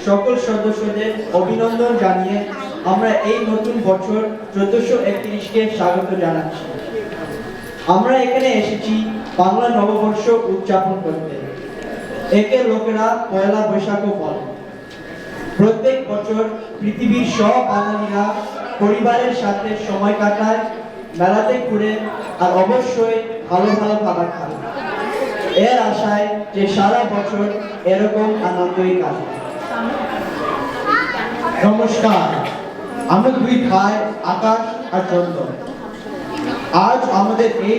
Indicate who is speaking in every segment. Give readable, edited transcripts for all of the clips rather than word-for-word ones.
Speaker 1: সকল সদস্যদের অভিনন্দন জানিয়ে আমরা এই নতুন বছর 1431-কে স্বাগত জানাচ্ছি। আমরা এখানে এসেছি বাংলা নববর্ষ উদযাপন করতে। একে লোকেরা পয়লা বৈশাখও বলে। প্রত্যেক বছর পৃথিবীর সব বাঙালিরা পরিবারের সাথে সময় কাটায়, মেলাতে ঘুরে আর অবশ্যই ভালো ভালো খাবার খায়, এর আশায় যে সারা বছর এরকম আনন্দই কাটে।
Speaker 2: নমস্কার, আমরা দুই ভাই আকাশ আর চন্দন। আজ আমাদের এই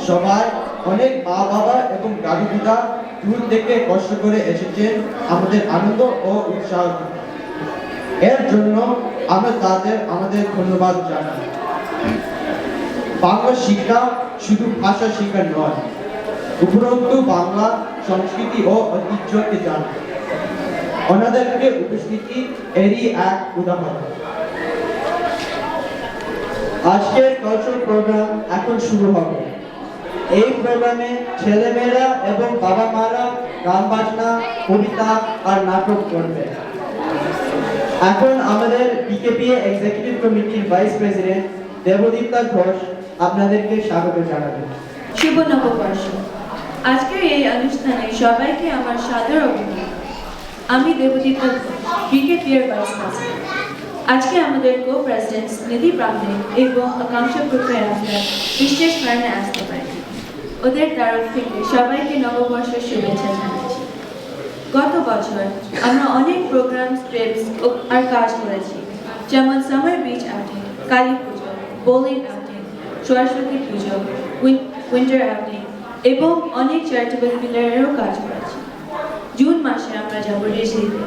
Speaker 2: সভায় অনেক মা বাবা এবং দাদু দিদা দূর থেকে কষ্ট করে এসেছেন আমাদের আনন্দ ও উৎসাহ দিতে। এর জন্য আমরা তাদের আমাদের ধন্যবাদ জানাই। বাংলা শিক্ষা শুধু ভাষা শিক্ষা নয়, উপরন্তু বাংলা সংস্কৃতি ও ঐতিহ্যকে জানে। ওনাদেরকে উপস্থিতি এরই এক উদাহরণ।
Speaker 1: আজকের কালচারাল প্রোগ্রাম এখন শুরু হবে। এই প্রোগ্রামে ছেলেমেয়েরা এবং বাবা মারা গান বাজনা, কবিতা আর নাটক করবে। এখন আমাদের বিকেপিএ এক্সিকিউটিভ কমিটির ভাইস প্রেসিডেন্ট দেবদীপ্তা ঘোষ আপনাদেরকে স্বাগত জানাবেন।
Speaker 3: শুভ নববর্ষ। আজকের এই অনুষ্ঠানে সবাইকে আমার সাদর অভিনন্দন। আমি দেবদীপ্তা ঘোষ, বিকেপিএর ভাইস প্রেসিডেন্ট। আজকে আমাদের কো-প্রেসিডেন্ট নিধি প্রান্তিক এবং আকাঙ্ক্ষা প্রক্রিয়া বিশেষ কারণে আসতে পারে। ওদের তরফ থেকে সবাইকে নববর্ষের শুভেচ্ছা জানাচ্ছি। গত বছর আমরা অনেক প্রোগ্রাম, ট্রিপস আর কাজ করেছি, যেমন সামার বিচ আউটিং, কালী পুজো, বোলিং আউটিং, সরস্বতী পুজো, উইন্টার আউটিং এবং অনেক চ্যারিটেবল পিলারেরও কাজ করেছি। জুন মাসে আমরা যাব ঋষিতে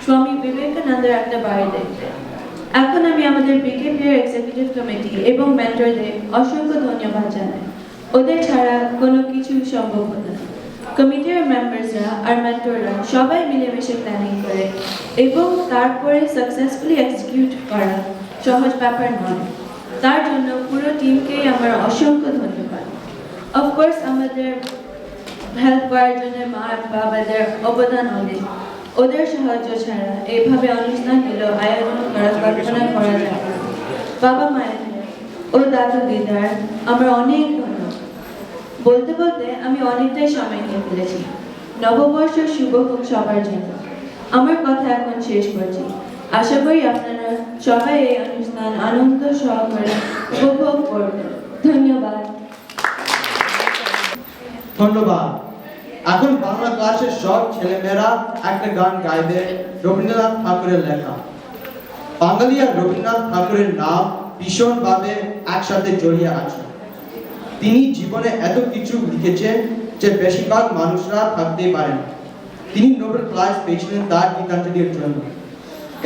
Speaker 3: স্বামী বিবেকানন্দের একটা বাড়ি দেখতে। এখন আমি আমাদের বিকেপিএর এক্সিকিউটিভ কমিটি এবং মেন্টরদের অসংখ্য ধন্যবাদ জানাই। ওদের ছাড়া কোনো কিছু সম্ভব হতো না। কমিটির মেম্বার্সরা আর মেন্টররা সবাই মিলেমিশে প্ল্যানিং করে এবং তারপরে সাকসেসফুলি এক্সিকিউট করা সহজ ব্যাপার নয়। তার জন্য পুরো টিমকেই আমার অসংখ্য ধন্যবাদ। অফকোর্স আমাদের হেল্প করার জন্য মা বাবাদের অবদান অনেক। ওদের সাহায্য ছাড়া এইভাবে অনুষ্ঠানগুলো আয়োজন করা কল্পনা করা যায় না। বাবা মায়ের ও দাদু দিদার আমরা অনেক ধন্যবাদ। বলতে বলতে আমি অনেকটাই সময় নিয়ে ফেলেছি। নববর্ষ শুভ হোক সবার জন্য। আমার কথা এখন শেষ করছি। আশা করি আপনারা সবাই এই অনুষ্ঠান আনন্দ সহকারে উপভোগ করবেন। ধন্যবাদ।
Speaker 2: ধন্যবাদ। এখন বাংলা ক্লাসের সব ছেলেমেয়েরা একটা গান গাইবে রবীন্দ্রনাথ ঠাকুরের লেখা। বাঙালি আর রবীন্দ্রনাথ ঠাকুরের নাম ভীষণভাবে একসাথে জড়িয়ে আছে। তিনি জীবনে এত কিছু লিখেছেন যে বেশিরভাগ মানুষরা থাকতেই পারেন। তিনি নোবেল প্রাইজ পেয়েছিলেন তার গীতাঞ্জলির জন্য।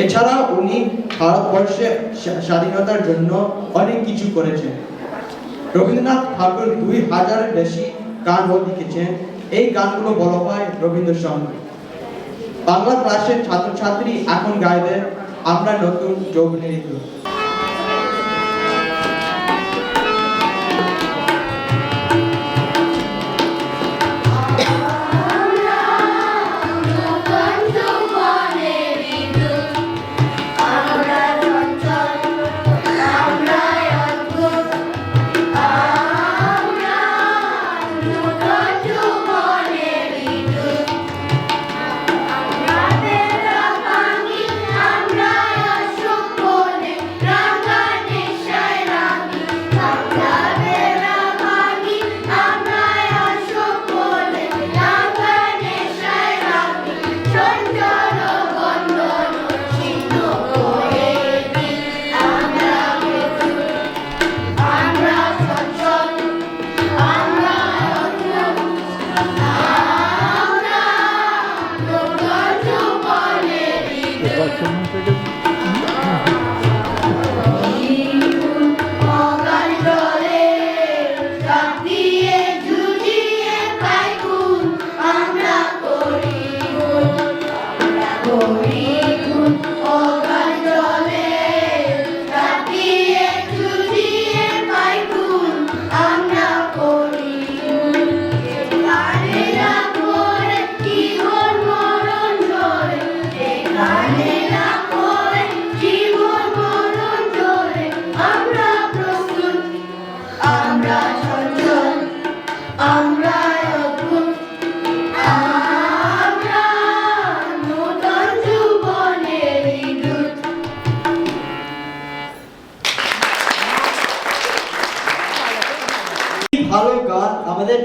Speaker 2: এছাড়া উনি ভারতবর্ষের স্বাধীনতার জন্য অনেক কিছু করেছেন। রবীন্দ্রনাথ ঠাকুর 2000-এর বেশি গানও লিখেছেন। এই গানগুলো বলা হয় রবীন্দ্রসঙ্গীত। বাংলা ক্লাসের ছাত্রছাত্রী এখন গাইবে আমরা নতুন যৌবনের ঋতু।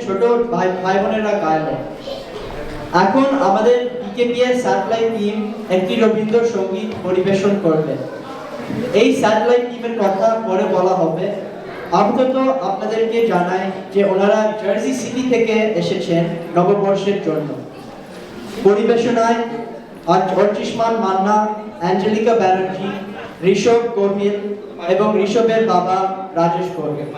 Speaker 1: ছোট ভাই বোনেরা গাইল। এখন আমাদের বিকেপিএস স্যাটেলাইট টিম একটি রবীন্দ্রসঙ্গীত পরিবেশন করবে। এই স্যাটেলাইট টিমের কথা পরে বলা হবে। আপাতত আপনাদেরকে জানাই যে ওনারা জার্সি সিটি থেকে এসেছেন নববর্ষের জন্য। পরিবেশনায় অর্চিষ্মান মান্না, অ্যাঞ্জেলিকা ব্যানার্জি, ঋষভ গোহিল এবং ঋষভের বাবা রাজেশ গোহিল।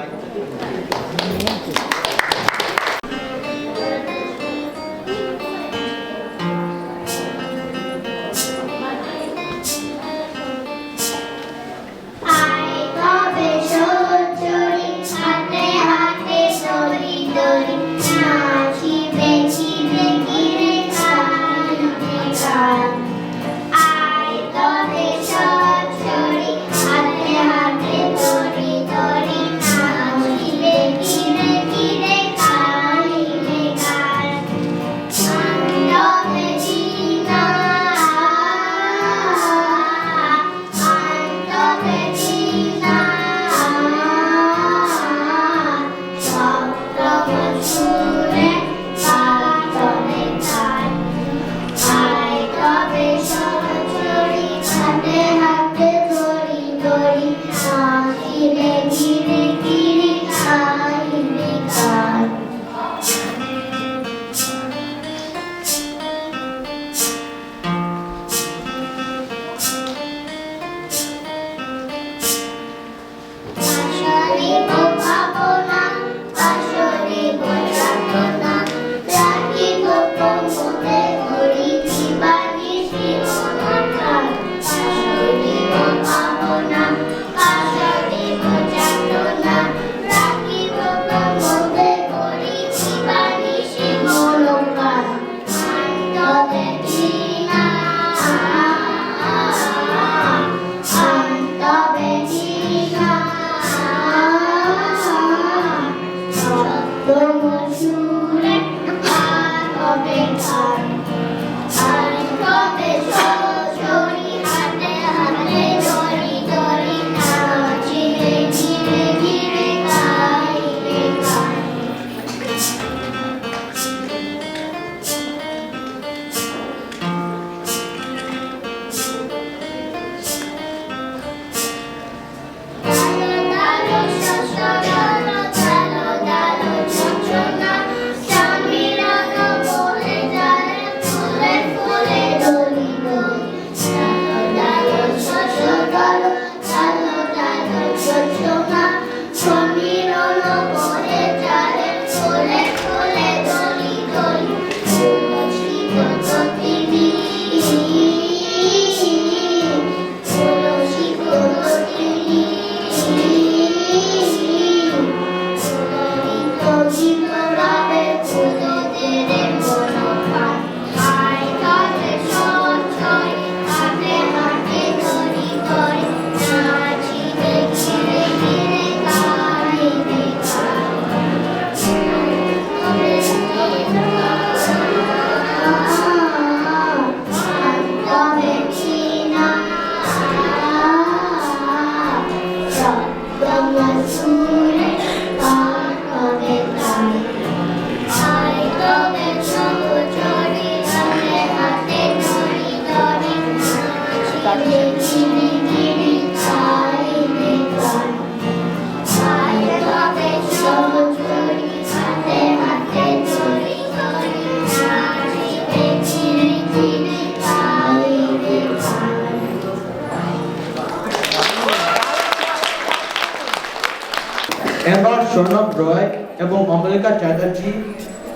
Speaker 2: এবার সৌরভ রয় এবং অমলিকা চ্যাটার্জি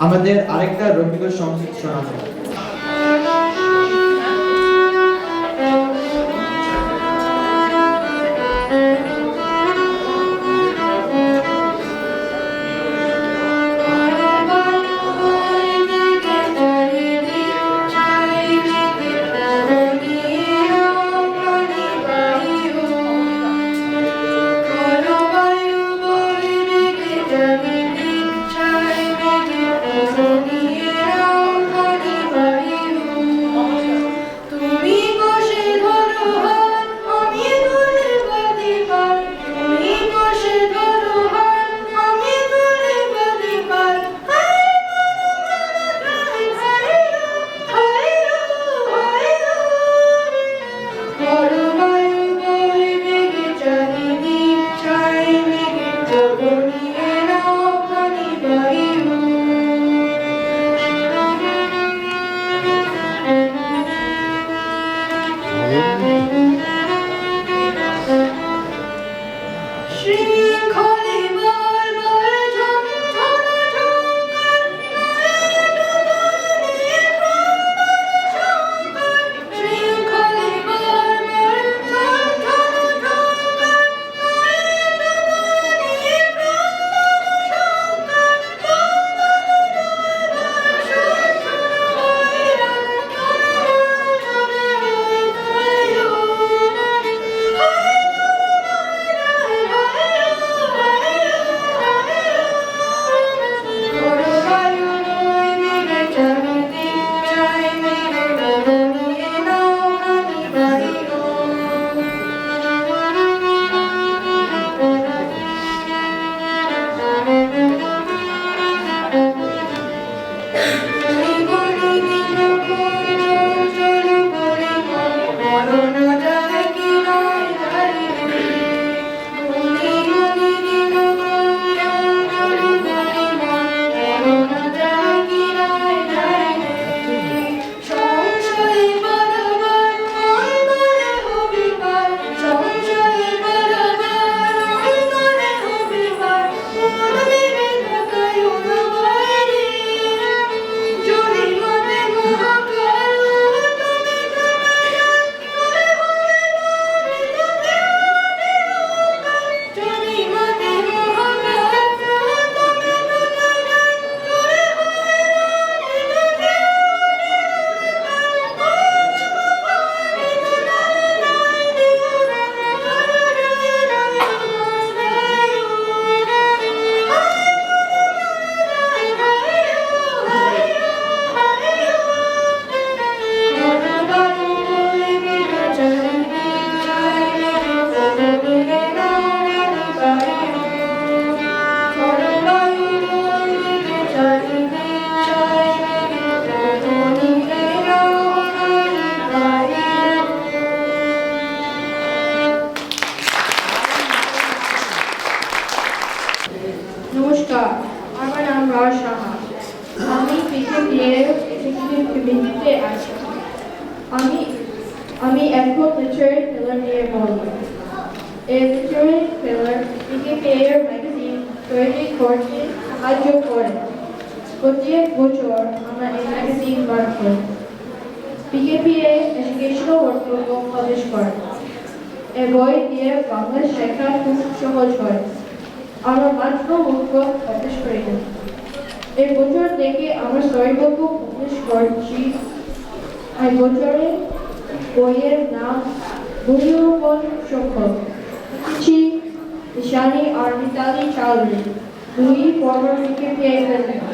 Speaker 2: আমাদের আরেকটা রবীন্দ্রসঙ্গীত শোনাবেন।
Speaker 4: Thank you. নমস্কার, আমার নাম রাজ সাহা। আমি পিকেপিএর এক্সিকিউটিভ কমিটিতে আছি। আমি এখন লিটারেরি পিলার নিয়ে বলবো। এই লিটারেরি পিলার পিকেপিএর ম্যাগাজিন তৈরি করতে সাহায্য করে। প্রত্যেক বছর আমরা এই ম্যাগাজিন বার করি। পিকেপিএ এডুকেশনাল ওয়ার্কবুক পাবলিশ করে। এই বই দিয়ে বাংলা শেখা খুব সহজ হয়। আমরা মাত্র ওয়ার্কবুক পাবলিশ করি না। এই বছর থেকে আমরা স্টোরিবুক পাবলিশ করছি। এই বছরে বইয়ের নাম বুড়িউপন শঙ্কর, লিখেছি ঈশানী আর মিতালি চৌধুরী, দুই ফরমার পিকেপিএ প্রেসিডেন্ট।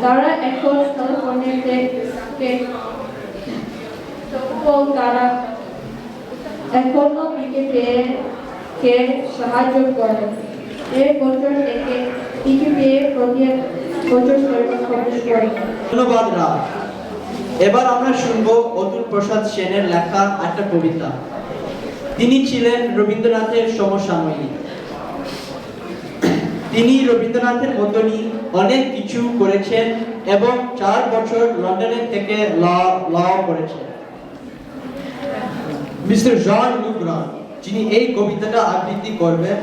Speaker 4: তারা এখন ক্যালিফোর্নিয়াতে তবুও তারা এখনো পিকেপিএ কে সাহায্য করে। এই বছর থেকে পিকেপিএ প্রত্যেক বছর স্টোরিবুক পাবলিশ করে।
Speaker 1: ধন্যবাদ রাজ। এবার আমরা শুনবো অতুল প্রসাদ সেনের লেখা একটা কবিতা। তিনি ছিলেন রবীন্দ্রনাথের সমসাময়িক। তিনি রবীন্দ্রনাথের মতনই অনেক কিছু করেছেন এবং 4 বছর লন্ডনে থেকে ল করেছেন।
Speaker 2: মিস্টার জন লুগ্রান, যিনি এই কবিতাটা আবৃত্তি করবেন,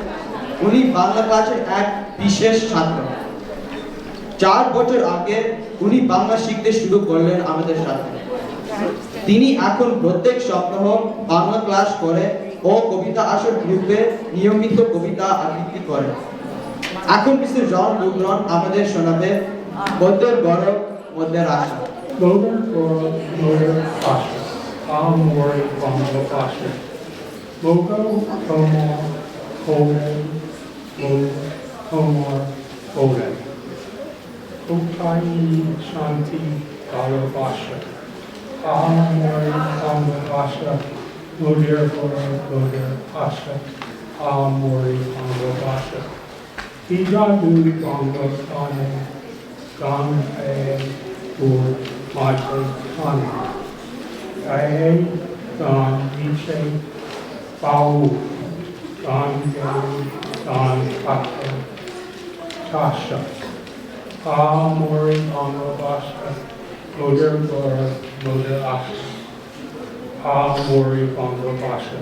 Speaker 2: উনি বাংলা ক্লাসের এক বিশেষ ছাত্র। 4 বছর আগে উনি বাংলা শিখতে শুরু করলেন আমাদের সাথে। তিনি এখন প্রত্যেক সপ্তাহ বাংলা ক্লাস করে ও কবিতা আসর গ্রুপে নিয়মিত কবিতা আবৃত্তি করে। এখন মিস্টার জন লুগ্রান আমাদের শোনাবে গদ্যের গৌরব, মধ্যের আশা।
Speaker 5: Logan for Logan Pasha. Mori Bongo Pasha. Logo Tomo Koden. Tomor Koden. Utai Shanti Garo Pasha. Mori Bongo Pasha. Lodir for Lodir Pasha. Mori Bongo Pasha. Ija Du Bongo Kane. Gan Pur Michael Kane. Ae Don Viche Pau Don Gary Don Pato Tasha Mori Bangabasha Loder Gora Loder Asha Mori Bangabasha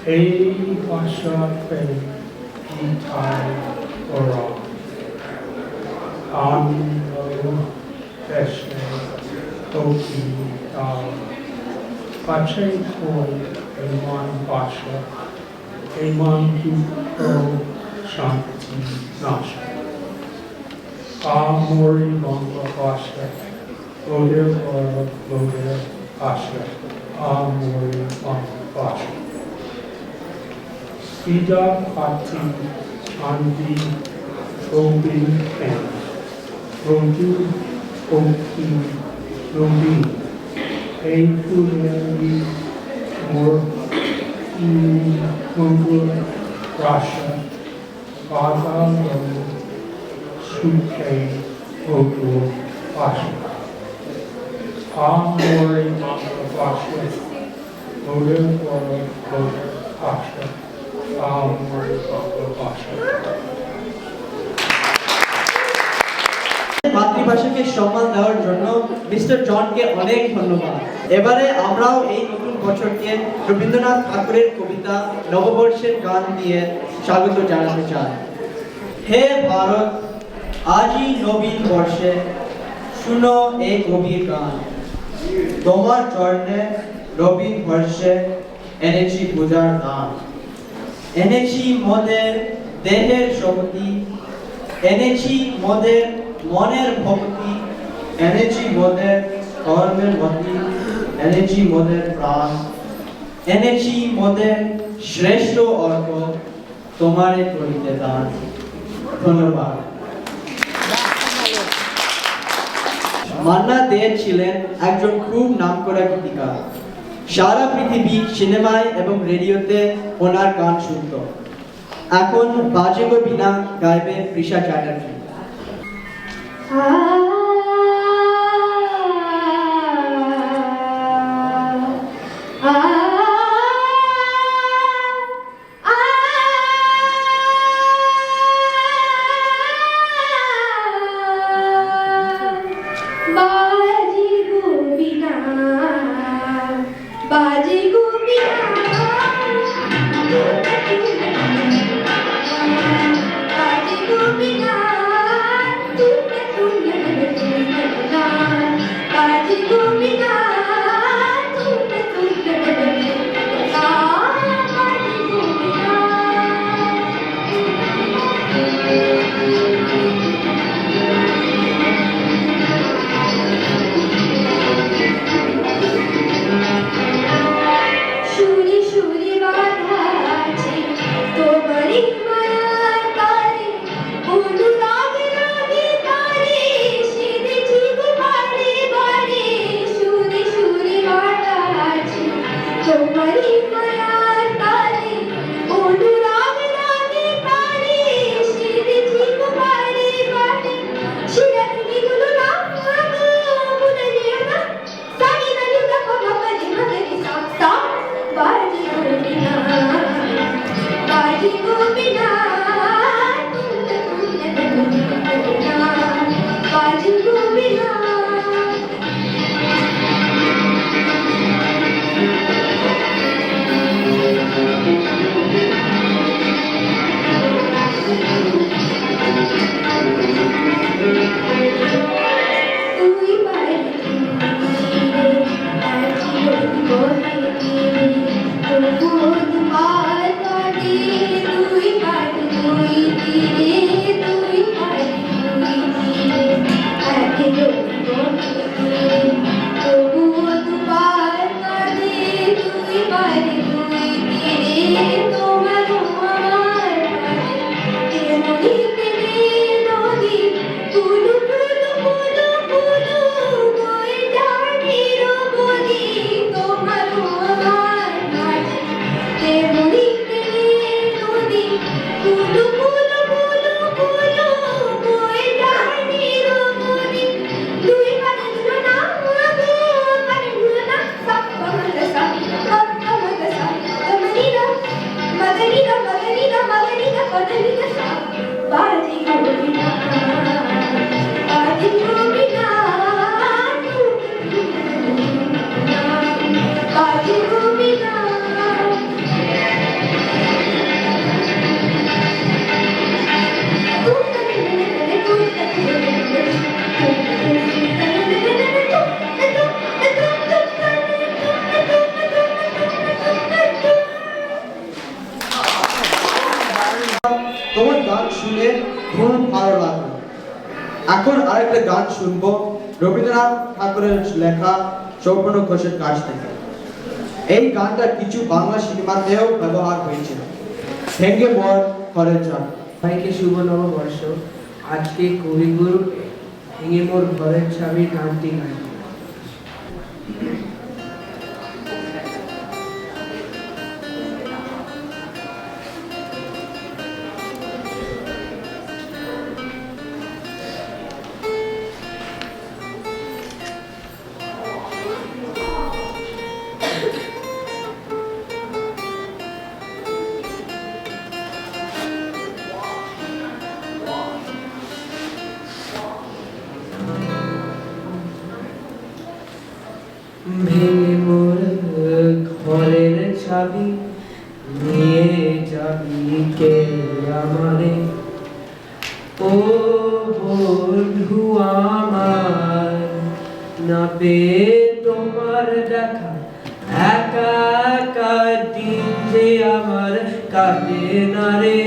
Speaker 5: এই ভাষাতে গীতায় ওরা আনন্দ দেশে কবিতা কাছে হয়ে এমন ভাষা এমন দুঃখ শান্তি নাশা আমরি বাংলা ভাষা ওদের ওদের ভাষা আমরি বাংলা ভাষা Ida Pati Andi Robin Pen Rodu Oki Robin Ekuleli Mor Mungur Rasha Bada Lo Suke Odu Basha Amori Manga Basha Oder Oder Basha
Speaker 1: মাতৃভাষাকে সম্মান দেওয়ার জন্য মিস্টার জনকে অনেক ধন্যবাদ। এবারে আমরাও এই নতুন বছরকে রবীন্দ্রনাথ ঠাকুরের কবিতা নববর্ষের গান দিয়ে স্বাগত জানাতে চাই। হে ভারত, আজই নবীন বর্ষে শুনো এই গভীর গান। তোমার চরণে নবীন বর্ষে এনেছি পূজার দান। এনেছি মোদের দেহের শক্তি, এনেছি মোদের মনের ভক্তি, এনেছি মোদের কর্মের মতি, এনেছি মোদের প্রাণ, এনেছি মোদের শ্রেষ্ঠ অর্ঘ, তোমারে করিতে দান। ধন্যবাদ। মান্না দে ছিলেন একজন খুব নামকরা গীতিকার। সারা পৃথিবী সিনেমায় এবং রেডিওতে ওনার গান শুনত। এখন বাজে গো বিনা গাইবে প্রিশা চ্যাটার্জি।
Speaker 4: Thank you.
Speaker 2: তোমার গান শুনে খুব ভালো লাগলো। এখন আরেকটা গান শুনবো রবীন্দ্রনাথ ঠাকুরের লেখা সৌপর্ণ ঘোষের কাছ থেকে। এই গানটা কিছু বাংলা সিনেমাতেও ব্যবহার হয়েছিল। ভেঙ্গে মোর ঘরের চাল।
Speaker 6: সবাইকে শুভ নববর্ষ। আজকে কবিগুরু ভেঙে মোর ঘরের চাবি গানটি গাই। ভেঙে মোর ঘরের চাবি নিয়ে যাবি কে আমারে, ও বন্ধু আমার, না পেয়ে তোমার দেখা একা একা দিন যে আমার কাটে না রে।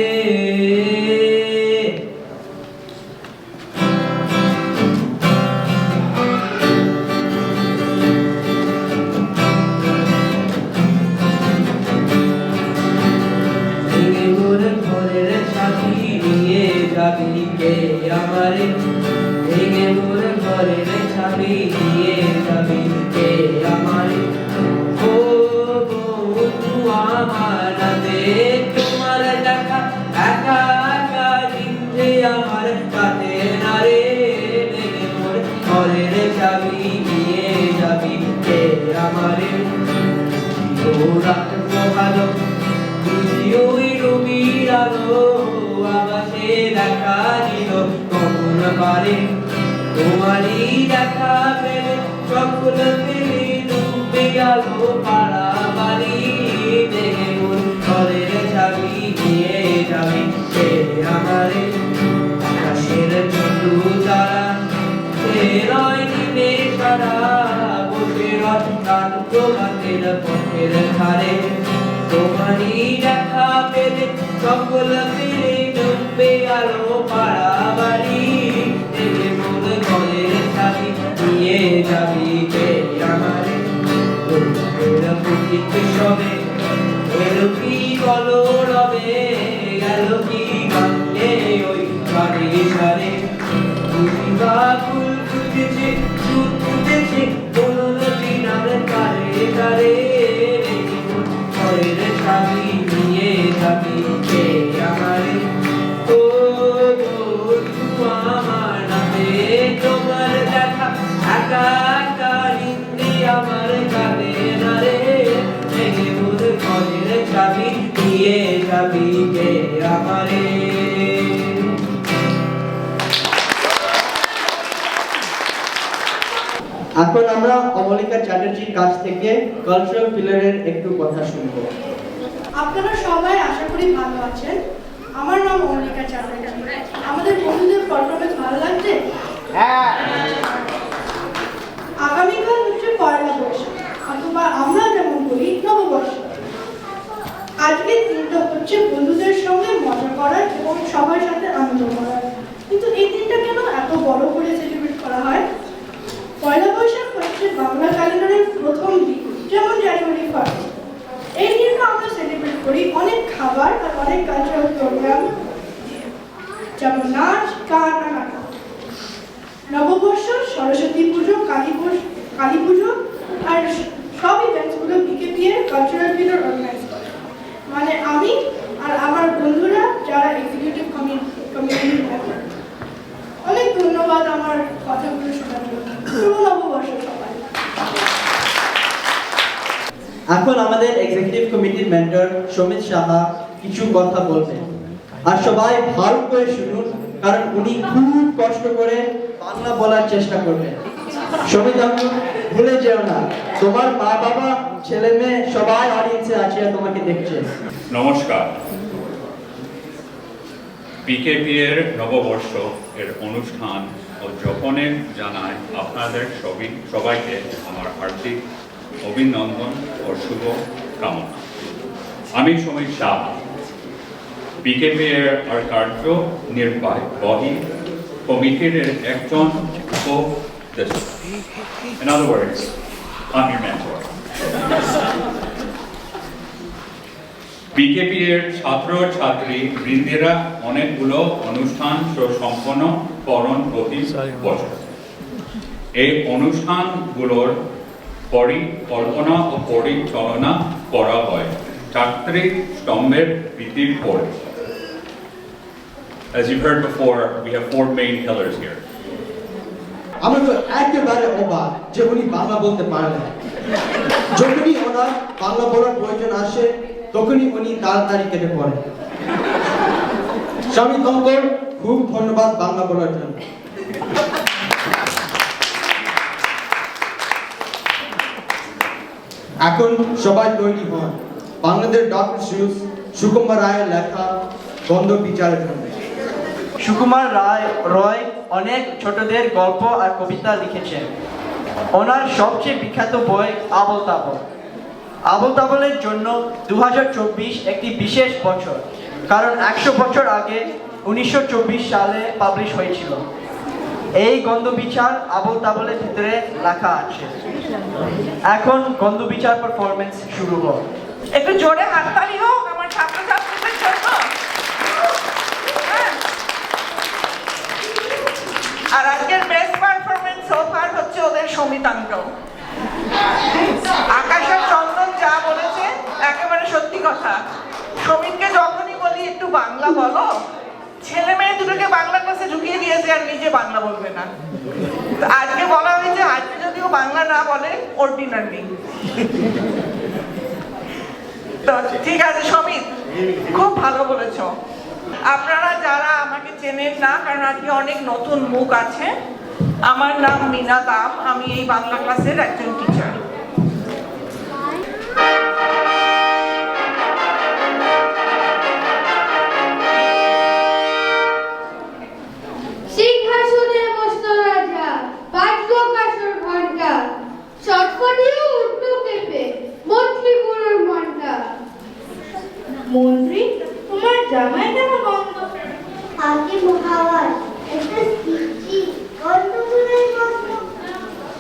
Speaker 6: ভেঙে মোর ঘরের চাবি নিয়ে যাবি কে আমারে, ভেঙে মোর ঘরের চাবি নিয়ে যাবি কে আমারে, ও বন্ধু আমার, না পেয়ে তোমার দেখা একা একা দিন যে আমার কাটে না রে। ভেঙে মোর ঘরের চাবি নিয়ে যাবি কে আমারে, রাত ভালো ওই রবির আলো আকাশে দেখা দিল কখন পারে, তোমারই দেখা পেলে সকল পেলে ডুবে গেল পাড়া বাড়ি। ভেঙে মোর ঘরের চাবি নিয়ে যাবি কে আমারে, আকাশের চন্দ্র তারা সে নয় দিনে সারা, বসে রথ কান্ত গাছের পথের ধারে, তোমারই দেখা পেলে সকল পেলে ডুববে আলো পাড়া বাড়ি। ভেঙে মোর ঘরের চাবি নিয়ে যাবি কে আমারে, প্রতীক সবে এলো কি বলো রবে, গেল কি গানে ওই বাড়ি সারে, বা ফুল ফুটেছে ফুল ফুটেছে কোনো দিন আর কারে কারে। ঘরের চাবি নিয়ে যাবি কে আমারে, ও বন্ধু আমার, না পেয়ে তোমার দেখা একা একা নিন্দে আমার কাঁদে না রে। ভেঙে মোর ঘরের চাবি নিয়ে যাবি কে আমারে।
Speaker 1: এখন আমরা অমলিকা চ্যাটার্জির কাছ থেকে কালচারাল পিলারের একটু কথা শুনবো।
Speaker 4: আপনারা সবাই আশা করি ভালো আছেন। আমার নাম অমলিকা চ্যাটার্জি। আমাদের বন্ধুদের পারফরমেন্স ভালো লাগছে? আগামীকাল হচ্ছে পয়লা বৈশাখ, অথবা আমরা যেমন বলি নববর্ষ। আজকের দিনটা হচ্ছে বন্ধুদের সঙ্গে মজা করার এবং সবার সাথে আনন্দ করার। কিন্তু এই দিনটা কেন এত বড় করে সেলিব্রেট করা হয়? পয়লা বৈশাখ হচ্ছে বাংলা ক্যালেন্ডারের প্রথম দিন, যেমন জানুয়ারি 1। এই দিনটা আমরা সেলিব্রেট করি অনেক খাবার আর অনেক কালচারাল প্রোগ্রাম, যেমন নাচ, গান আর নাটক। নববর্ষ, সরস্বতী পুজো, কালী পুজো আর সব ইভেন্টসগুলো বিকেপিএর কালচারাল পিলার অর্গানাইজ করে। মানে আমি আর আমার বন্ধুরা যারা এক্সিকিউটিভ কমিটির মেম্বার। অনেক ধন্যবাদ আমার কথাগুলো শোনার জন্য। শুভ নববর্ষ সবাই।
Speaker 1: এখন আমাদের এক্সিকিউটিভ কমিটির মেন্টর সমিত সাহা কিছু কথা বলবেন। আর সবাই ভালো করে শুনুন, কারণ উনি খুব কষ্ট করে বাংলা বলার চেষ্টা করবেন। সমিত বাবু, ভুলে যেও না, তোমার মা বাবা ছেলে মেয়ে সবাই অডিয়েন্সে আছে আর তোমাকে দেখছে।
Speaker 7: নমস্কার। পিকেপি এর নববর্ষ এর অনুষ্ঠান উদযাপনে জানাই আপনাদের সবাইকে আমার হার্দিক অভিনন্দন ও শুভ কামনা। আমি সমীর সাহা। বিকেপিএর আর কার্য নির্বাহী কমিটির একজন উপদেষ্টা। In other words, I'm your mentor. বিকেপিএর ছাত্র ছাত্রী বৃন্দেরা অনেকগুলো অনুষ্ঠান সম্পন্ন করেন প্রতি বছর। এই অনুষ্ঠানগুলোর পরিকল্পনা ও পরিচালনা করা হয় চারটি স্তম্ভের ভিত্তির উপর। As you've heard before, we have 4 main pillars here.
Speaker 2: আমরা তো একেবারে অবাক যে উনি বাংলা বলতে পারেন। যখনই ওনার বাংলা বলার প্রয়োজন আসে তখনই উনি তাড়াতাড়ি কেটে পড়েন। স্বামী কঙ্কর, খুব ধন্যবাদ বাংলা বলার জন্য। এখন সবাই তৈরি হন বাংলাদেশ ডক্টর সুকুমার রায়ের লেখা গন্ধ বিচারের জন্য।
Speaker 1: সুকুমার রয় অনেক ছোটদের গল্প আর কবিতা লিখেছেন। ওনার সবচেয়ে বিখ্যাত বই আবোল তাবোল। আবোল তাবোলের জন্য 2024 একটি বিশেষ বছর, কারণ 100 বছর আগে 1924 সালে পাবলিশ হয়েছিল। এই গন্ধ বিচার আবোল তাবোলের ভিতরে লেখা আছে। এখন গন্ধ বিচার পারফরমেন্স শুরু হোক।
Speaker 8: একটু জোরে হাততালি হোক আমার ছাত্রছাত্রীদের জন্য। আর আজকের বেস্ট পারফরমেন্স সোফার হচ্ছে ওদের সমিতাঙ্ক। আকাশের চন্দন যা বলেছে একেবারে সত্যি কথা। সমিতকে যখনই বলি একটু বাংলা বলো, ছেলে মেয়ে দুটোকে বাংলা ক্লাসে ঢুকিয়ে দিয়েছে আর নিজে বাংলা বলবে না। আজকে বলা হয়েছে আজকে যদিও বাংলা না বলে ওর ডিনার নেই। তো ঠিক আছে সমিত, খুব ভালো বলেছো। আপনারা যারা আমাকে চেনেন না, কারণ আজকে অনেক নতুন মুখ আছে, আমার নাম মিনা দাম, আমি এই বাংলা ক্লাসের একজন টিচার।
Speaker 4: সিংহাসনে বসত রাজা, বাজলো কাসর ঘন্টা, চটপটিয়ে উঠলো কেঁপে মন্ত্রী বুড়োর মনটা। মন্ত্রী, তোমার জামাই কেন গন্ধ?
Speaker 9: আগে মহারাজ, একটা সিটি গন্ধগুলোই গন্ধ।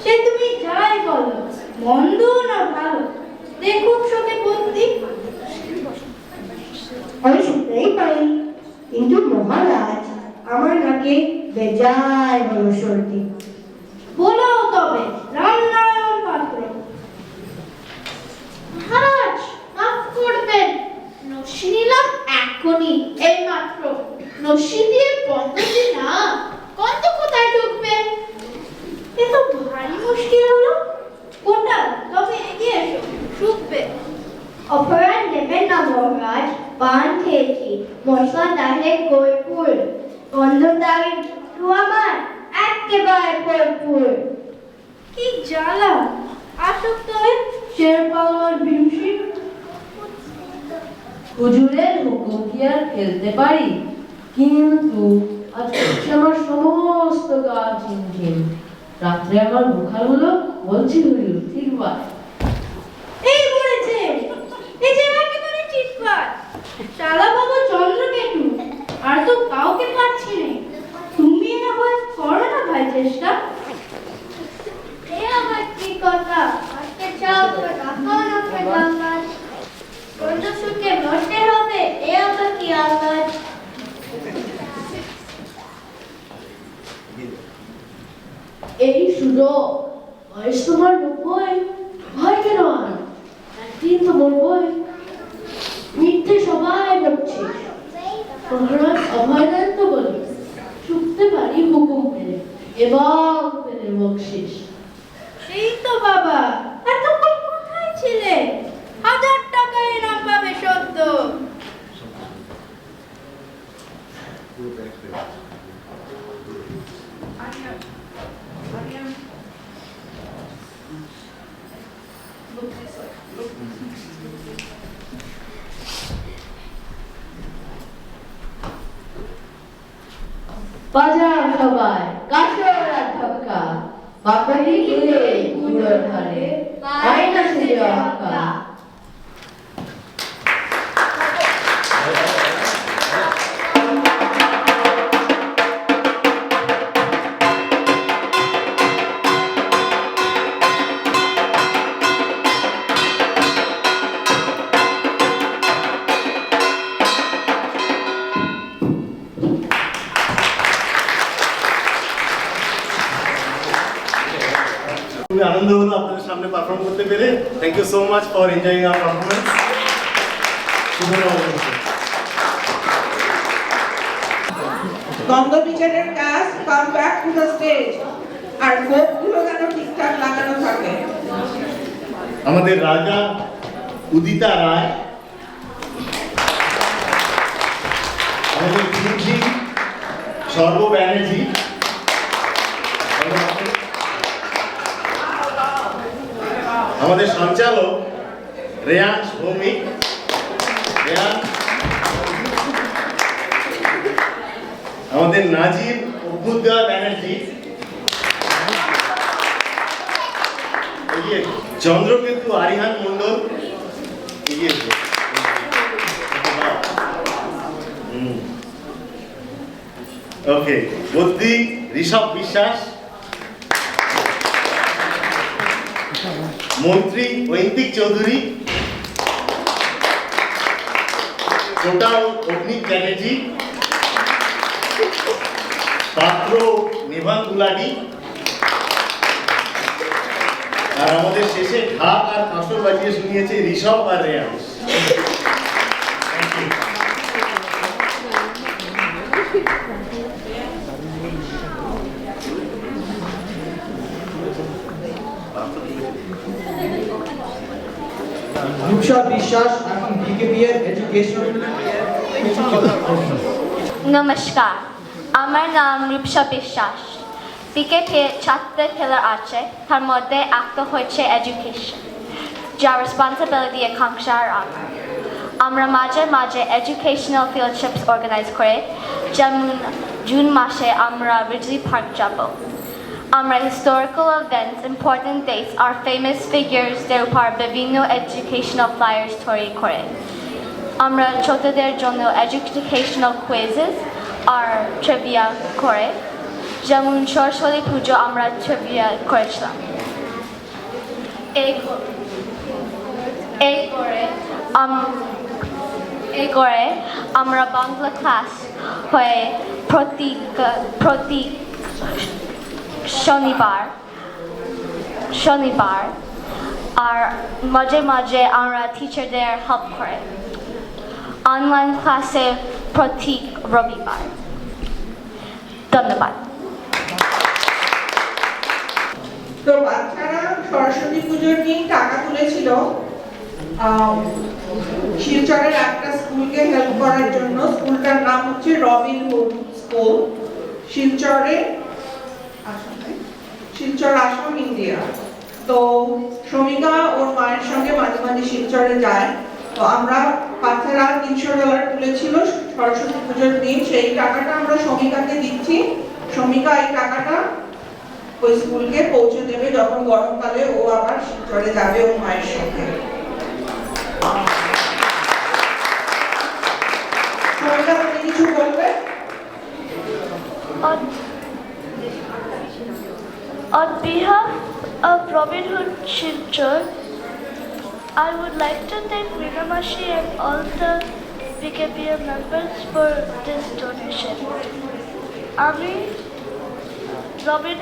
Speaker 4: সে তুমি যাই বলো, মন্দ না ভালো, দেখুক শোকে বন্দি।
Speaker 9: আমি শুনতেই পারি, কিন্তু মহারাজ আমার নাকে বেজায় হলো সর্দি।
Speaker 4: বলো তবে রামনারায়ণ পাত্র। মহারাজ মাফ করবেন, নস্যি নিলাম এখনই, এই মাত্র। নস্যি দিয়ে বন্ধ দি না, গন্ধ কোথায় ঢুকবে? এ তো ভারী মুশকিল হলো। কোনটা? তবে এগিয়ে এসো, শুকবে।
Speaker 9: অপরাধ নেবেন না মহারাজ, পান খেয়েছি, মশলা ডালে কর্পূর, গন্ধটাকে একটু আমার একেবারে ভরপুর।
Speaker 4: কি জ্বালা! আসক্ত হয়ে শের পাওয়ার বিমসি।
Speaker 10: হুজুরের হুকুম কি আর ফেলতে পারি? কিন্তু আজ উঠছে আমার সমস্ত গা ঝিমঝিম। রাত্রে আমার মুখাগুলো বলছি ধরিল ঠিকবার।
Speaker 4: এই পড়েছে, এই যে একেবারে চিৎকার। শালা বাবু চন্দ্রকেতু, আর তো কাউকে পাচ্ছি না। তুমি না হয় করো না ভাই চেষ্টা।
Speaker 9: এ আবার কি কথা? আজকে চাও তো রাখাও না গঙ্গার গন্ধ শুকে নষ্ট হবে, এ আবার কি আওয়াজ?
Speaker 10: এই সুযোগ, বয়স তোমার 90, ভয় কেন আর? একদিন তো বলবই। মিথ্যে সবাই বলছিস, মহারাজ অভয় দেন তো বলি, শুকতে পারি হুকুম পেলে এবং পেলে বকশিস।
Speaker 4: সেই তো বাবা, এতক্ষণ কোথায় ছিলে? 1000 টাকা এনাম পাবে সদ্য।
Speaker 10: বাজার সবাই কাশর আর ধক্কা, বাপারি গেলে গুড়োর ঘরে আয়না ছিল আঁকা।
Speaker 11: সামনে পারফর্ম করতে পেরে। Thank you so much for enjoying our performance.
Speaker 8: দ্বন্দ্ব বিচারের কাজ come back to the stage, আর কোপগুলো যেন ঠিকঠাক লাগানো থাকে।
Speaker 11: আমাদের রাজা উদিতা রায়, আমাদের কিংজি সর্ব ব্যানার্জি, আমাদের সঞ্চালক রেয়াংশ ভৌমিক, আমাদের নাজির অভ্যুদয় ব্যানার্জি, চন্দ্রকেতু আরিহান মন্ডল, ওকে বদ্যি ঋষভ বিশ্বাস, মন্ত্রী ঐন্তিক চৌধুরী, টোটাল অগ্নি ব্যানার্জি, পাত্র নিভান গুলাডি, আর আমাদের শেষে ঢাক আর কাঁসর বাজিয়ে শুনিয়েছে ঋষভ আর রেয়াংশ।
Speaker 1: রূপসা বিশ্বাস এখন বিকেপিএর এডুকেশন।
Speaker 12: নমস্কার, আমার নাম রূপসা বিশ্বাস। বিকেপিএর চারটে পিলার আছে, তার মধ্যে একটা হচ্ছে এডুকেশন, যা রেসপন্সিবিলিটি আকাঙ্ক্ষা আর আগ্রহ। আমরা মাঝে মাঝে এডুকেশনাল ফিল্ড ট্রিপস অর্গানাইজ করে, যেমন জুন মাসে আমরা রিজলি পার্ক যাব। আমরা হিস্টোরিক্যাল ইভেন্টস, ইম্পর্টেন্ট ডেটস আর ফেমাস ফিগার্সদের উপর বিভিন্ন এডুকেশনাল ফ্লায়ার্স তৈরি করে। আমরা ছোটদের জন্য এডুকেশনাল কুইজেস আর ট্রিভিয়া করে, যেমন সরস্বতী পুজো আমরা ট্রিভিয়া করেছিলাম। এই করে আমরা বাংলা ক্লাস হয়ে প্রতি শনিবার আর মাঝে মাঝে আমরা টিচারদের হেল্প করে। অনলাইন ক্লাসে প্রতি রবিবার। ধন্যবাদ।
Speaker 8: তো বাচ্চারা সরস্বতী পুজোর দিন টাকা তুলেছিল শিলচরের একটা স্কুলকে হেল্প করার জন্য। স্কুলটার নাম হচ্ছে Robin Hood school, Silchar Assam, India. তো শ্রমিকা ওর মায়ের সঙ্গে মাঝে মাঝে শিলচরে যায়। তো আমরা বাচ্চারা $300 তুলেছিল সরস্বতী পুজোর দিন। সেই টাকাটা আমরা শ্রমিকাকে দিচ্ছি। শ্রমিকা এই টাকাটা ওই স্কুলকে পৌঁছে দেবে যখন গরমকালে ও আবার শিলচরে যাবে ওর মায়ের সঙ্গে। শ্রমিকা তুমি কিছু বলবে?
Speaker 12: On behalf of Robin Hood Silchar, I would like to thank Vinamashi and all the BKPM members for this donation. আমি রবিন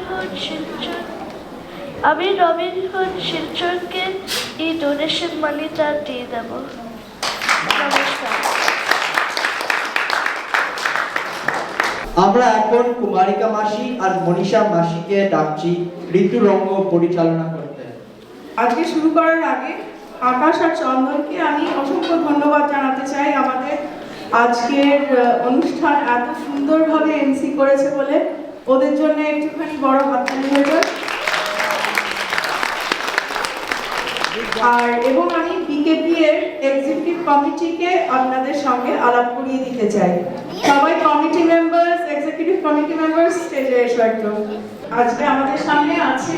Speaker 12: হুড শিলচরকে এই ডোনেশন মানিটা দিয়ে দেব। নমস্কার।
Speaker 1: আমরা এখন কুমারিকা মাসি আর মনীষা মাসিকে ডাকছি ঋতুরঙ্গ পরিচালনা করতে।
Speaker 13: আজকে শুরু করার আগে আকাশ আর চন্দনকে আমি অসংখ্য ধন্যবাদ জানাতে চাই আমাদের আজকের অনুষ্ঠান এত সুন্দরভাবে এমসি করেছে বলে। ওদের জন্য একটুখানি বড় হাততালি হয়ে যায়। আর এবং আমি বিকেপি এর এক্সিকিউটিভ কমিটিকে আপনাদের সঙ্গে আলাপ করিয়ে দিতে চাই। সবাই committee members, executive committee members স্টেজে এসো একটু। আজকে আমাদের সামনে আছে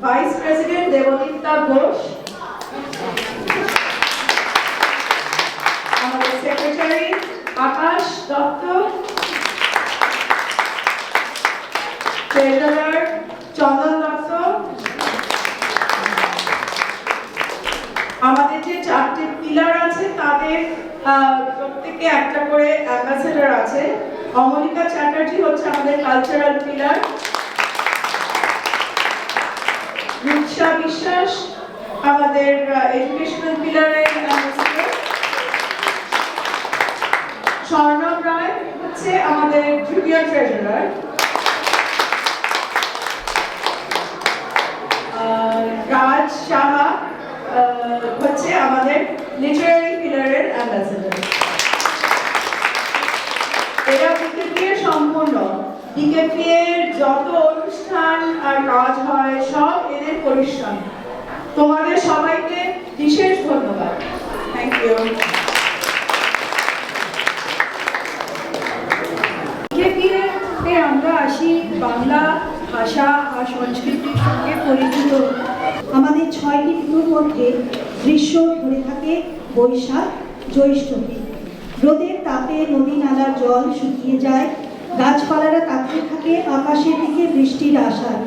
Speaker 13: ভাইস প্রেসিডেন্ট দেবদীপ্তা ঘোষ, আমাদের সেক্রেটারি আকাশ দত্ত, ট্রেজারার চন্দন দত্ত, আমাদের যে চারটে পিলার আছে তাদের প্রত্যেকে একটা করে অ্যাম্বাসেডর আছে। অমলিকা চ্যাটার্জি হচ্ছে আমাদের কালচারাল পিলার, দীক্ষা বিশ্বাস আমাদের এডুকেশনাল পিলারের অ্যাম্বাসেডর, স্বর্ণব রায় হচ্ছে আমাদের জুনিয়র ট্রেজারার, রাজ সাহা হচ্ছে আমাদের লিটারারি পিলারের অ্যাম্বাসেডর। এরা বিকেপি এর সম্পূর্ণ, বিকেপি এর যত অনুষ্ঠান আর কাজ হয় সব এদের পরিশ্রম। তোমাদের সবাইকে বিশেষ ধন্যবাদ। Thank you.
Speaker 14: বিকেপিতে আমরা আসি বাংলা ভাষা আর সংস্কৃতির সঙ্গে পরিচিত। আমাদের 6টি ঋতুর মধ্যে গ্রীষ্ম ধরে থাকে বৈশাখ জ্যৈষ্ঠকে। রোদের তাপে নদী নালার জল শুকিয়ে যায়, গাছপালারা তাকিয়ে থাকে আকাশের দিকে বৃষ্টির আশায়।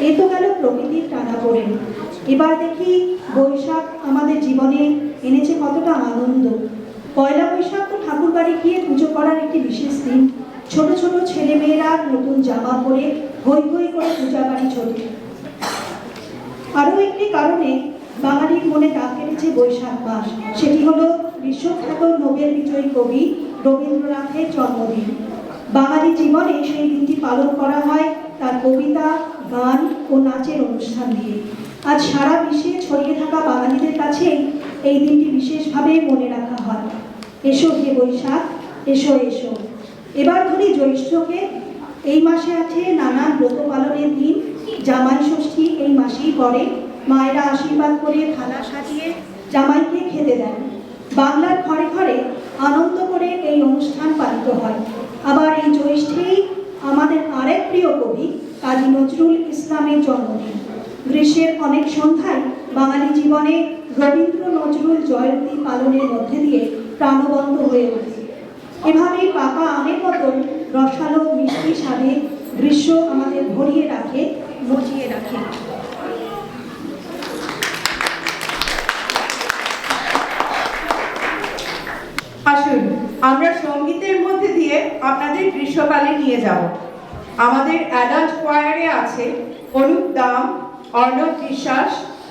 Speaker 14: এ তো গেল প্রকৃতির টানাপোড়েন। এবার দেখি বৈশাখ আমাদের জীবনে এনেছে কতটা আনন্দ। পয়লা বৈশাখ তো ঠাকুর বাড়ি গিয়ে পুজো করার একটি বিশেষ দিন। ছোট ছোট ছেলেমেয়েরা নতুন জামা পরে হৈ হৈ করে পূজা বাড়ি ছোটে। আরও একটি কারণে বাঙালির মনে দাগ কেটেছে বৈশাখ মাস, সেটি হলো বিশ্বখ্যাত নোবেল বিজয়ী কবি রবীন্দ্রনাথের জন্মদিন। বাঙালি জীবনে সেই দিনটি পালন করা হয় তার কবিতা, গান ও নাচের অনুষ্ঠান দিয়ে। আজ সারা বিশ্বে ছড়িয়ে থাকা বাঙালিদের কাছেই এই দিনটি বিশেষভাবে মনে রাখা হয়। এসো হে বৈশাখ, এসো এসো। এবার ধরি জ্যৈষ্ঠকে। এই মাসে আছে নানান ব্রত পালনের দিন। জামাই ষষ্ঠী এই মাসেই পড়ে। মায়েরা আশীর্বাদ করে থালা সাজিয়ে জামাইকে খেতে দেন। বাংলার ঘরে ঘরে আনন্দ করে এই অনুষ্ঠান পালিত হয়। আবার এই জ্যৈষ্ঠেই আমাদের আরেক প্রিয় কবি কাজী নজরুল ইসলামের জন্মদিন। গ্রীষ্মের অনেক সন্ধ্যায় বাঙালি জীবনে রবীন্দ্র নজরুল জয়ন্তী পালনের মধ্যে দিয়ে প্রাণবন্ত হয়ে ওঠে। এভাবেই পাকা আমের মতন রসালো মিষ্টি স্বাদে গ্রীষ্ম আমাদের ভরিয়ে রাখে, মজিয়ে রাখে।
Speaker 13: আসুন আমরা সঙ্গীতের মধ্যে দিয়ে আপনাদের গ্রীষ্মকালে নিয়ে যাব। আমাদের অ্যাডাল্ট কোয়ারে আছে অনুপ দাম, অর্ণব বিশ্বাস,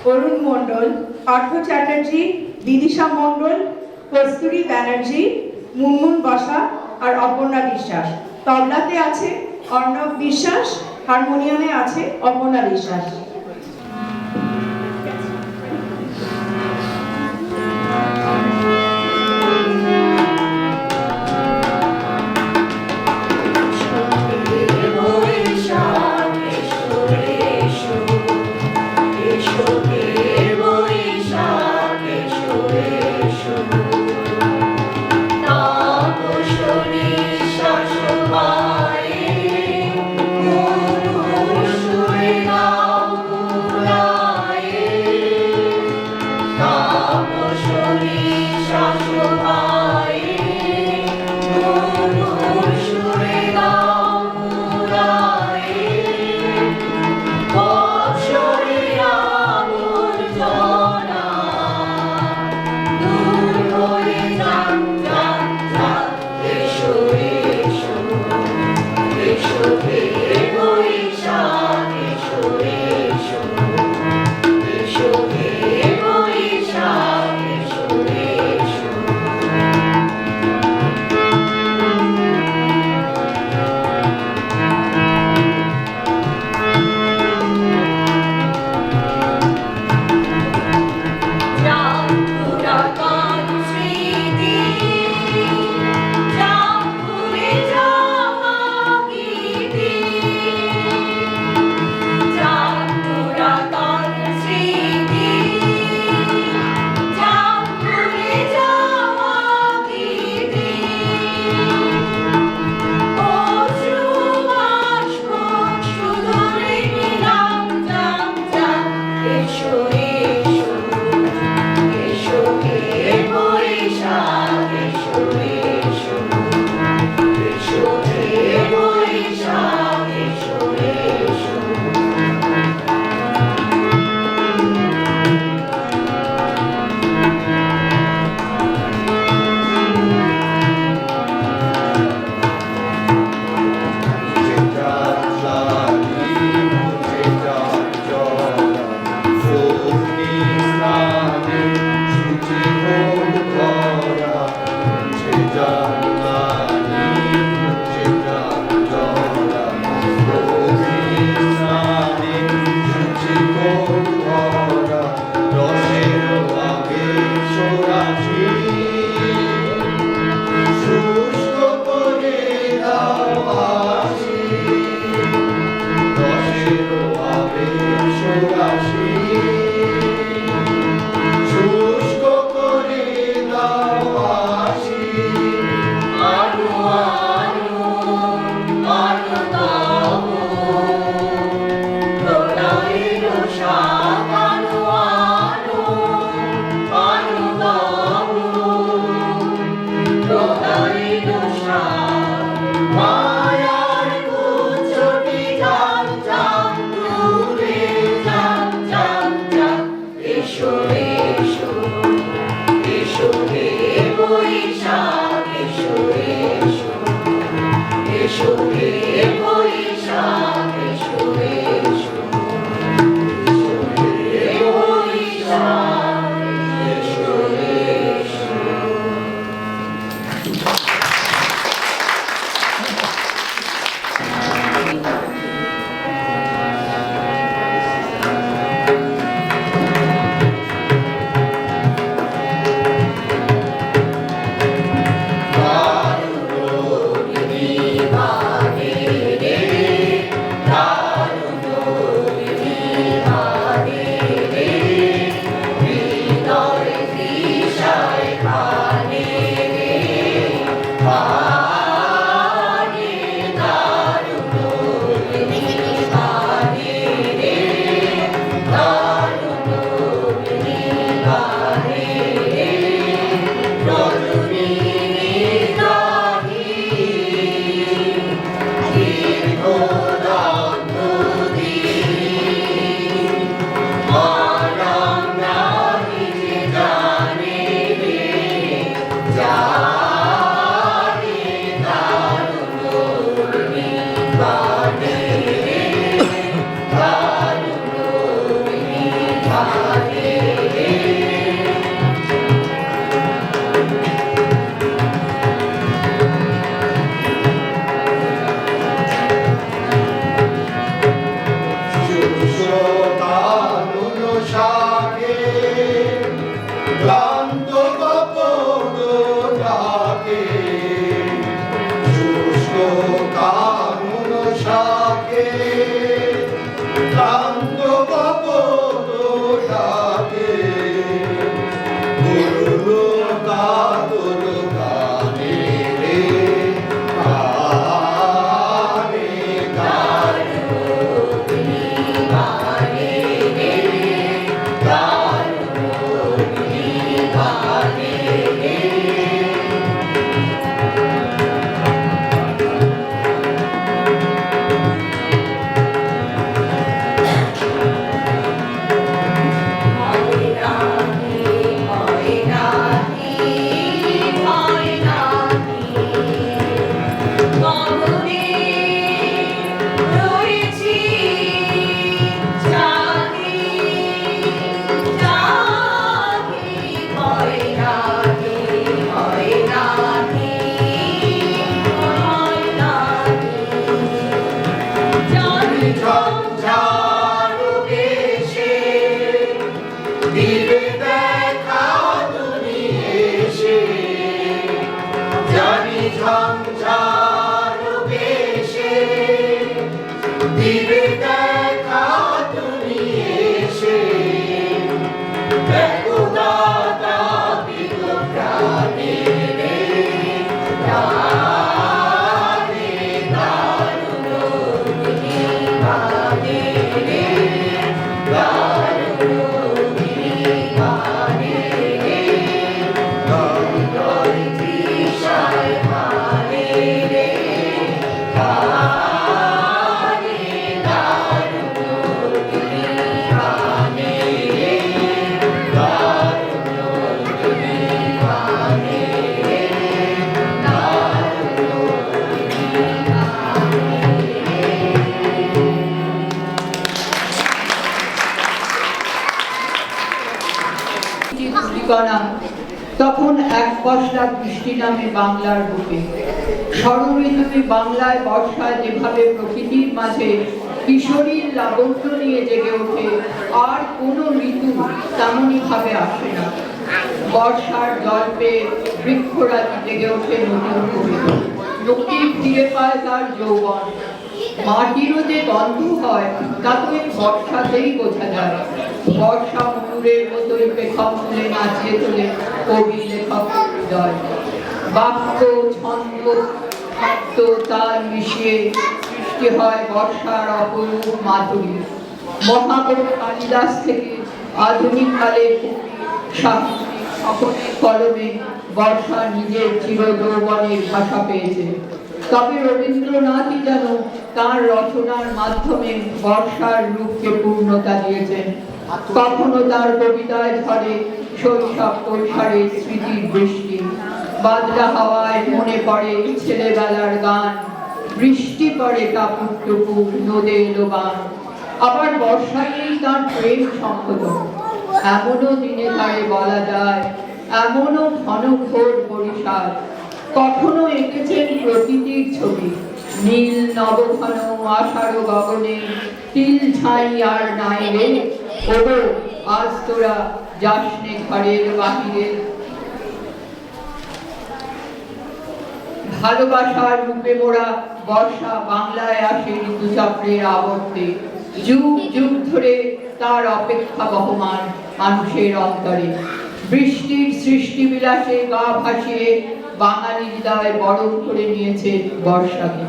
Speaker 13: অরুণ মণ্ডল, পার্থ চ্যাটার্জি, বিদিশা মণ্ডল, কস্তুরী ব্যানার্জি, মুনমুন বসা আর অপর্ণা বিশ্বাস। তবলাতে আছে অর্ণব বিশ্বাস, হারমোনিয়ামে আছে অপর্ণা বিশ্বাস।
Speaker 9: শাশুমায়ে মধুর সুরে গাও
Speaker 15: বৈশাখ এসো এসো এসো হে বৈশাখ এসো এসো এসো হে বৈশাখ এসো এসো।
Speaker 16: তখন এক পশলা বৃষ্টি নামে বাংলার বুকে। ষড়ঋতুতে বাংলায় বর্ষা যেভাবে প্রকৃতির মাঝে কিশোরীর লাবণ্য নিয়ে জেগে ওঠে, আর কোনো ঋতু তেমনই ভাবে আসে না। বর্ষার জল পেয়ে বৃক্ষরাজি জেগে ওঠে নতুন কবিতা, লোকটি ফিরে পায় তার যৌবন। মাটিরও যে গন্ধ হয় তা তো এই বর্ষাতেই বোঝা যায়। বর্ষা ময়ূরের মতোই পেখম তুলে নাচিয়ে তোলে কবি লেখক হৃদয়। বাক্য ছন্দ শব্দ তাল মিশিয়ে সৃষ্টি হয় বর্ষার অপরূপ মাধুরী। মহাকবি কালিদাস থেকে আধুনিক কালে সাহিত্যিক সকলের কলমে বর্ষা নিজের চিরযৌবনের ভাষা পেয়েছে। তবে রবীন্দ্রনাথই যেন তার রচনার মাধ্যমে বর্ষার রূপকে পূর্ণতা দিয়েছেন। কখনো তার কবিতায় ঝরে শৈশব কৈশোরের স্মৃতির বৃষ্টি, বাদলা হাওয়ায় মনে পড়ে ছেলেবেলার গান, বৃষ্টি পড়ে টাপুর টুপুর নদে এলো বান। আবার বর্ষাতেই তার প্রেম সংকোচন, এমনও দিনে তারে বলা যায়, এমনও ঘন ঘোর পরিসাদ। কখনো এঁকেছেন প্রকৃতির ছবি, নীল নবঘন আষাঢ় গগনে, তিল ছাই আর নাই রে, ওগো আজ তোরা যাসনে ঘরের বাহিরে। ভালোবাসার রূপে মোরা বর্ষা বাংলায় আসে ঋতুচক্রের আবর্তে, যুগ যুগ ধরে তার অপেক্ষা বহমান মানুষের অন্তরে। বৃষ্টির সৃষ্টি বিলাসে গা ভাসিয়ে বাঙালি হৃদয় বরণ করে নিয়েছে বর্ষাকে।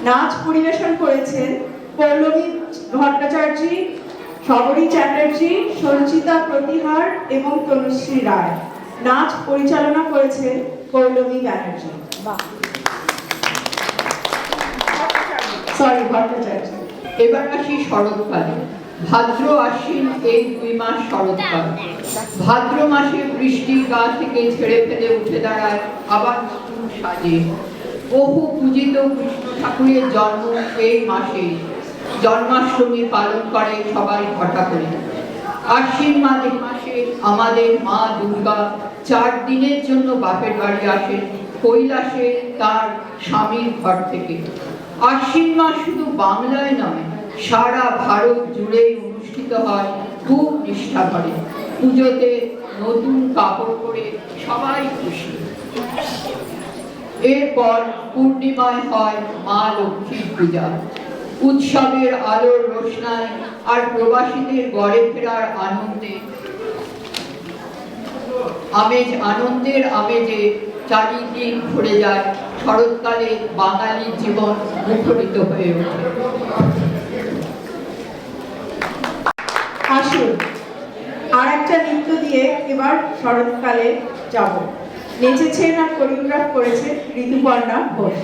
Speaker 13: নাচ পরিবেশন করেছেন পৌলমী ভট্টাচার্য, শবরী চ্যাটার্জি, সঞ্চিতা প্রতিহার এবং তনুশ্রী রায়। নাচ পরিচালনা করেছেন পৌলমী ব্যানার্জি। ভট্টাচার্য।
Speaker 16: এবার আসি শরৎকালে। ভাদ্র আশ্বিন এই 2 মাস শরৎকাল। ভাদ্র মাসে বৃষ্টির গা থেকে ছেড়ে ফেলে উঠে দাঁড়ায় আবার নতুন সাজে। বহু পূজিত কৃষ্ণ ঠাকুরের জন্ম এই মাসে। জন্মাষ্টমী পালন করে সবাই ঘটা করে। আশ্বিন মাসে আমাদের মা দুর্গা 4 দিনের জন্য বাপের বাড়ি আসেন কৈলাসে তার স্বামীর ঘর থেকে। আশ্বিন মাস শুধু বাংলায় নয়, সারা ভারত জুড়ে অনুষ্ঠিত হয় খুব নিষ্ঠা করে। পুজোতে নতুন কাপড় পরে সবাই খুশি। এরপর পূর্ণিমায় হয় মা লক্ষ্মীর পূজা। উৎসবের আলোর রোশনায় আর প্রবাসীদের ঘরে ফেরার আনন্দের আমেজে চারিদিন ভরে যায়। শরৎকালে বাঙালির জীবন মুখরিত হয়ে ওঠে।
Speaker 13: আসুন আর একটা নৃত্য দিয়ে এবার শরৎকালে যাব। নেচেছেন আর কোরিওগ্রাফ করেছেন ঋতুপর্ণা ঘোষ।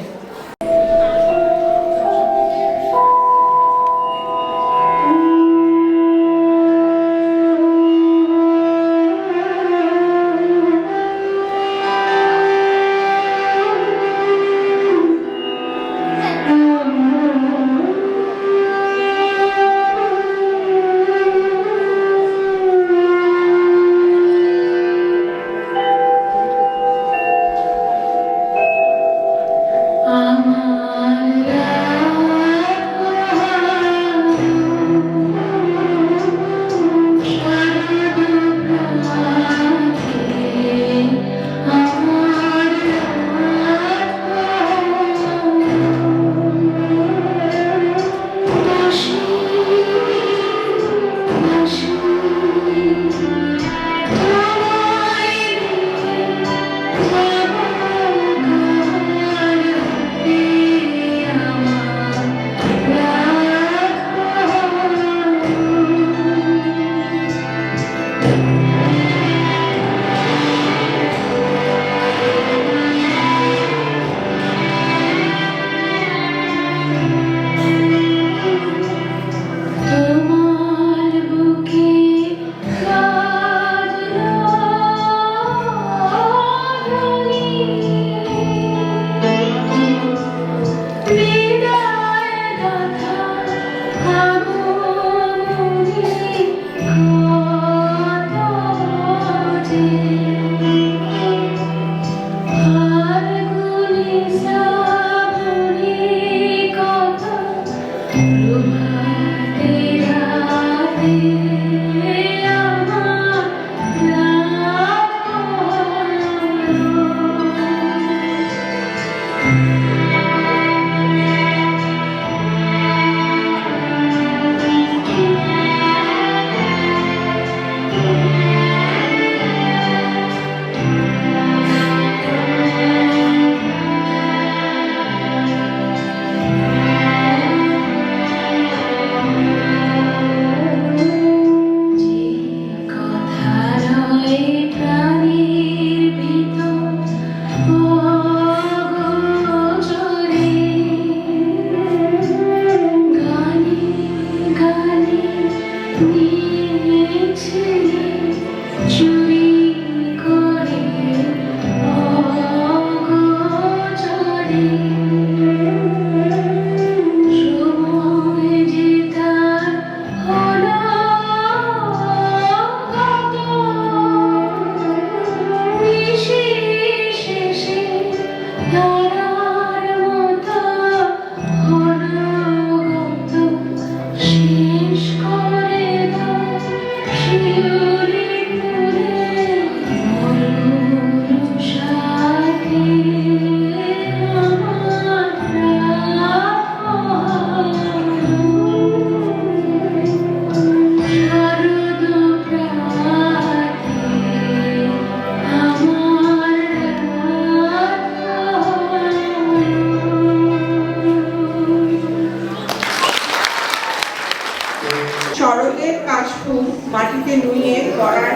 Speaker 8: কাশফুল মাটিতে নুয়ে করার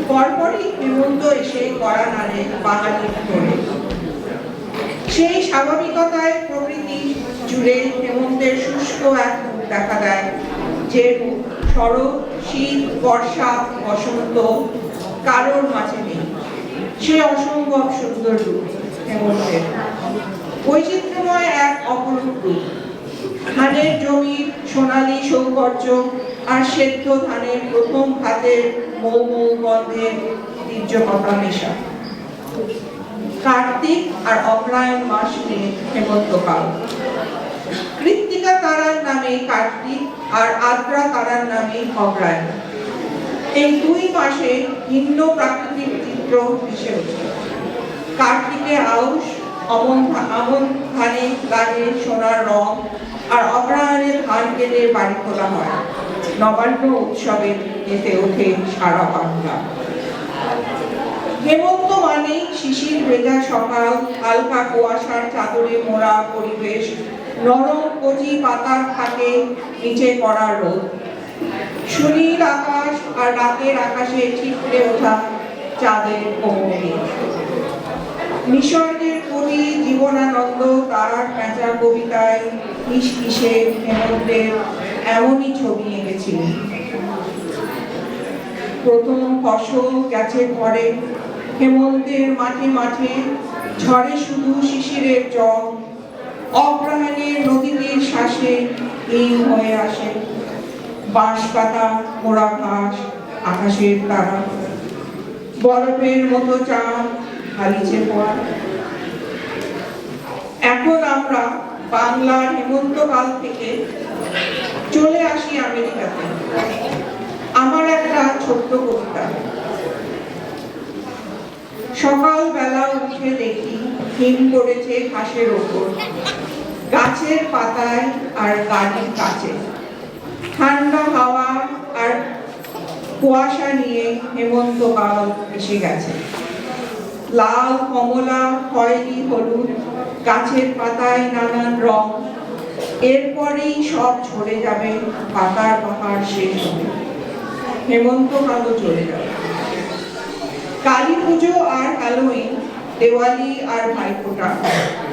Speaker 8: পরপরই হেমন্ত এসে কড়া নাড়ে বাঙালির করে। সেই স্বাভাবিকতায় প্রকৃতি জুড়ে হেমন্তের শুষ্ক এক রূপ দেখা দেয়, যে রূপ শরৎ, শীত, বর্ষা, বসন্ত কারোর মাঝে নেই। সে অসম্ভব সুন্দর রূপ হেমন্তের, বৈচিত্র্যময় এক অপরূপ রূপ। ধানের জমির সোনালী সৌন্দর্য আর সেদ্ধ ধানের প্রথম ভাতের মৌ মৌ গন্ধের তীর্যকতা মেশা। কার্তিক আর অগ্রহায়ণ মাস নিয়ে হেমন্তকাল। কৃত্তিকা তারার নামে কার্তিক আর আদ্রা তারার নামে অগ্রহায়ণ। এই দুই মাসে ভিন্ন প্রাকৃতিক চিত্র ভেসে ওঠে। কার্তিকে আউশ, আমন ধানে গায়ে সোনার রং, আর অগ্রহায়ণে ধান কেটে বাড়ি তোলা হয়। নবান্ন উৎসবে মেতে ওঠে সারা বাংলা। হেমন্ত মানে শিশির ভেজা সকাল, হালকা কুয়াশার চাদরে মোড়া পরিবেশ, নরম কচি পাতার ফাঁকে নিচে পড়া রোদ, সুনীল আকাশ আর রাতের আকাশে ছিটকে ওঠা চাঁদের কোমরে। নিসর্গের কবি জীবনানন্দ তার প্যাঁচা কবিতায় হিসহিসে হেমন্তের এমনই ছবি এঁকেছিলেন। প্রথম ফসল গেছে ঘরে, হেমন্তের মাঠে মাঠে ঝরে শুধু শিশিরের জল। অগ্রহায়ণের নদীটির শ্বাসে হিম হয়ে আসে বাঁশ পাতা, মোড়া ঘাস, আকাশের তারা, বরফের মতো চাঁদ হারিছে পড়া। এখন আমরা বাংলার হেমন্তকাল থেকে চলে আসি আমেরিকাতে। আমার একটা ছোট্ট কবিতা। সকালবেলা উঠে দেখি হিম পড়েছে ঘাসের ওপর, গাছের পাতায় আর গাড়ির কাছে। ঠান্ডা হাওয়া আর কুয়াশা নিয়ে হেমন্তকাল এসে গেছে। লাল, কমলা, খয়েরি, হলুদ, গাছের পাতায় নানান রং। এরপরেই সব ঝরে যাবে, পাতার বাহার শেষ হবে, হেমন্তকালও চলে যাবে। কালী পুজো আর হ্যালোউইন, দেওয়ালি আর ভাইফোঁটা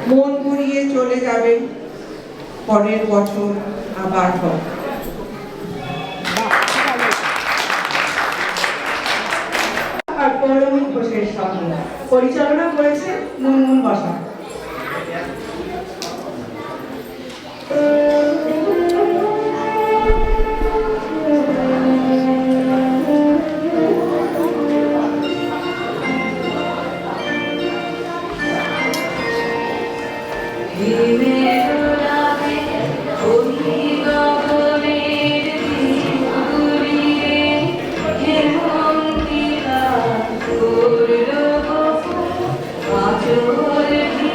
Speaker 8: মন ঘুরিয়ে চলে যাবে, পরের বছর আবার হবে।
Speaker 13: আর পৌলমী ঘোষের সঙ্গে পরিচালনা করেছে মুনমুন বসা।
Speaker 15: Thank you.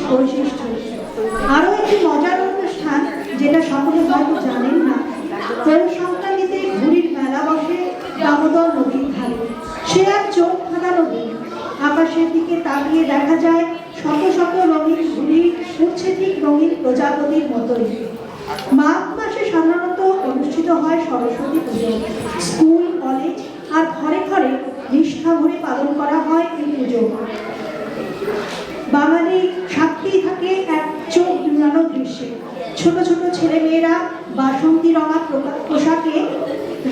Speaker 14: বৈশিষ্ট্য। আরও একটি মজার অনুষ্ঠান যেটা সকলে হয়তো জানেন না, পৌষ সংক্রান্তিতে ঘুড়ির মেলা বসে দামোদর নদীর ধারে। সে এক চোখ ধাঁধানো দিন। আকাশের দিকে তাকিয়ে দেখা যায় শত শত রঙিন ঘুড়ি উঠছে ঠিক রঙিন প্রজাপতির মতোই। মাঘ মাসে সাধারণত অনুষ্ঠিত হয় সরস্বতী পুজো। স্কুল, কলেজ আর ঘরে ঘরে নিষ্ঠা ভরে পালন করা হয় এই পুজো। বাঙালি সাক্ষী থাকে এক চোখ জুড়ানো দৃশ্যে। ছোট ছোট ছেলে মেয়েরা বাসন্তী রঙা পোশাকে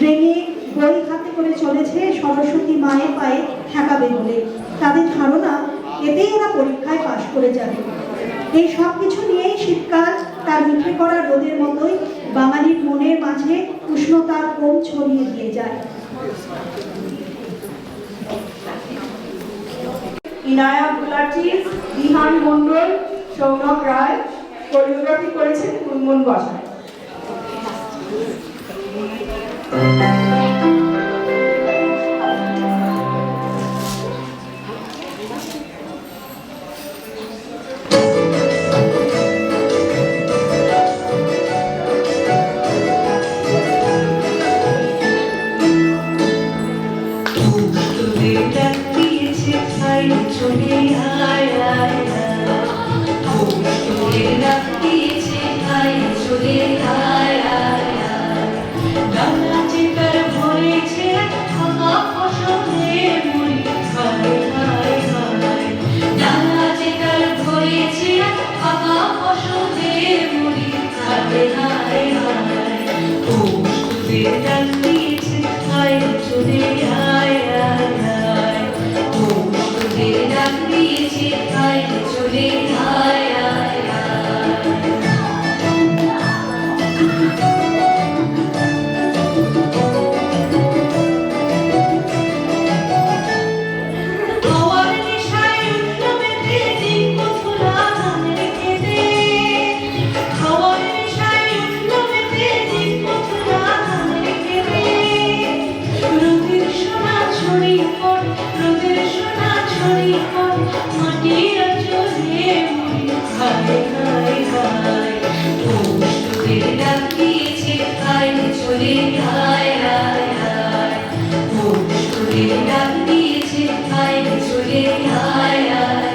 Speaker 14: রেঙে বই হাতে করে চলেছে সরস্বতী মায়ের পায়ে ঠেকাবে বলে। তাদের ধারণা এতেই ওরা পরীক্ষায় পাশ করে যাবে। এই সব কিছু নিয়েই শীতকাল তার মুখে করা রোদের মতোই বাঙালির মনের মাঝে উষ্ণতার কোণ ছড়িয়ে দিয়ে যায়।
Speaker 13: ইনায়া গুলাটি, বিহান মণ্ডল, সৌনক রায়, কোরিওগ্রাফি করেছেন মুনমুন বসাক।
Speaker 15: চলে আয় আয় তোরে রাখিয়েছে আয় চলে আয় আয় ডানা চিতার ভরেছে ফাঁকা ফসলে মরি হায় হায় হায় ডানা চিতার ভরেছে ফাঁকা ফসলে মরি হায় হায় হায় তোরে রাখিয়েছে আয় চলে আয় আয় চলে আয় আয় আমার নেশায় উঠল মেতে দিন কচুলা ধানের খেতে আমার নেশায় উঠল মেতে দিন কচুলা ধানের খেতে রোদের সোনা ছড়ি পড় রোদের সোনা ছড়ি পড় মাটির চলে হায় হায় হায় তোরে ডাকিয়েছে আয় চলে আয় আয় আয় তোরে ডাকিয়েছে আয় চলে আয় আয়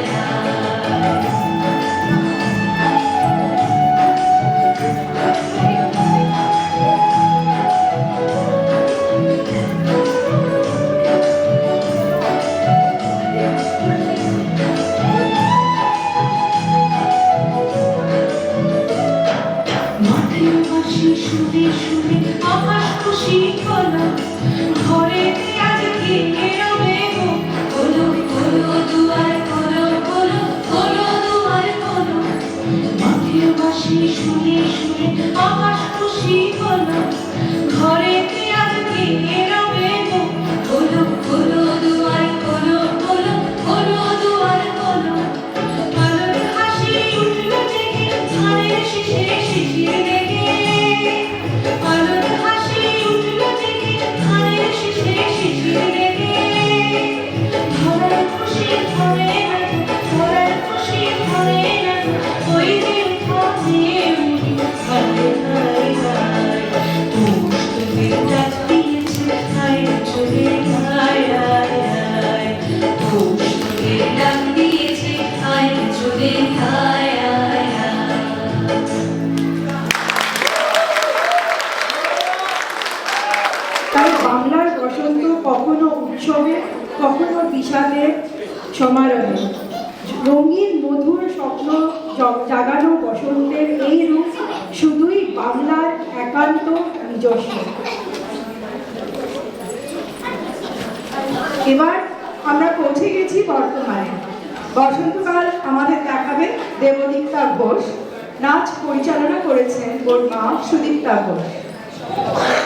Speaker 15: শুনে শুনে আকাশ খুশি হলো ঘরে আজ কি এরবে হলো হলো দুয়ার হলো হলো হলো দুয়ার হলো মাঠের বাসি শুনে শুনে আকাশ খুশি হলো ঘরে আজ কি এরবে হলো হলো দুয়ার হলো হলো হলো দুয়ার হলো আলোর হাসি উঠল জেগে ধানের শীষে শিশির দেখে আলোর হাসি উঠল জেগে ধানের শীষে শিশির দেখে ধরার খুশি ধরে না ধরার খুশি ধরে না ওই দিন খাবে হায় হায় হায় তোদের ডাক দিয়েছে হায় চলে আয় আয় আয় তোদের ডাক দিয়েছে হায় চলে আয় আয়
Speaker 13: তাই বাংলার বসন্ত কখনো উৎসবে কখনো বিষাদে সমারোহে রঙিন মধুর স্বপ্ন জাগানো বসন্তের এই রূপ শুধুই বাংলার একান্ত নিজস্ব। এবার আমরা পৌঁছে গেছি বর্তমানে। বসন্তকাল আমাদের দেখাবে দেবদীপ্তা ঘোষ। নাচ পরিচালনা করেছেন ওর মা সুদীপ্তা ঘোষ।
Speaker 15: আয়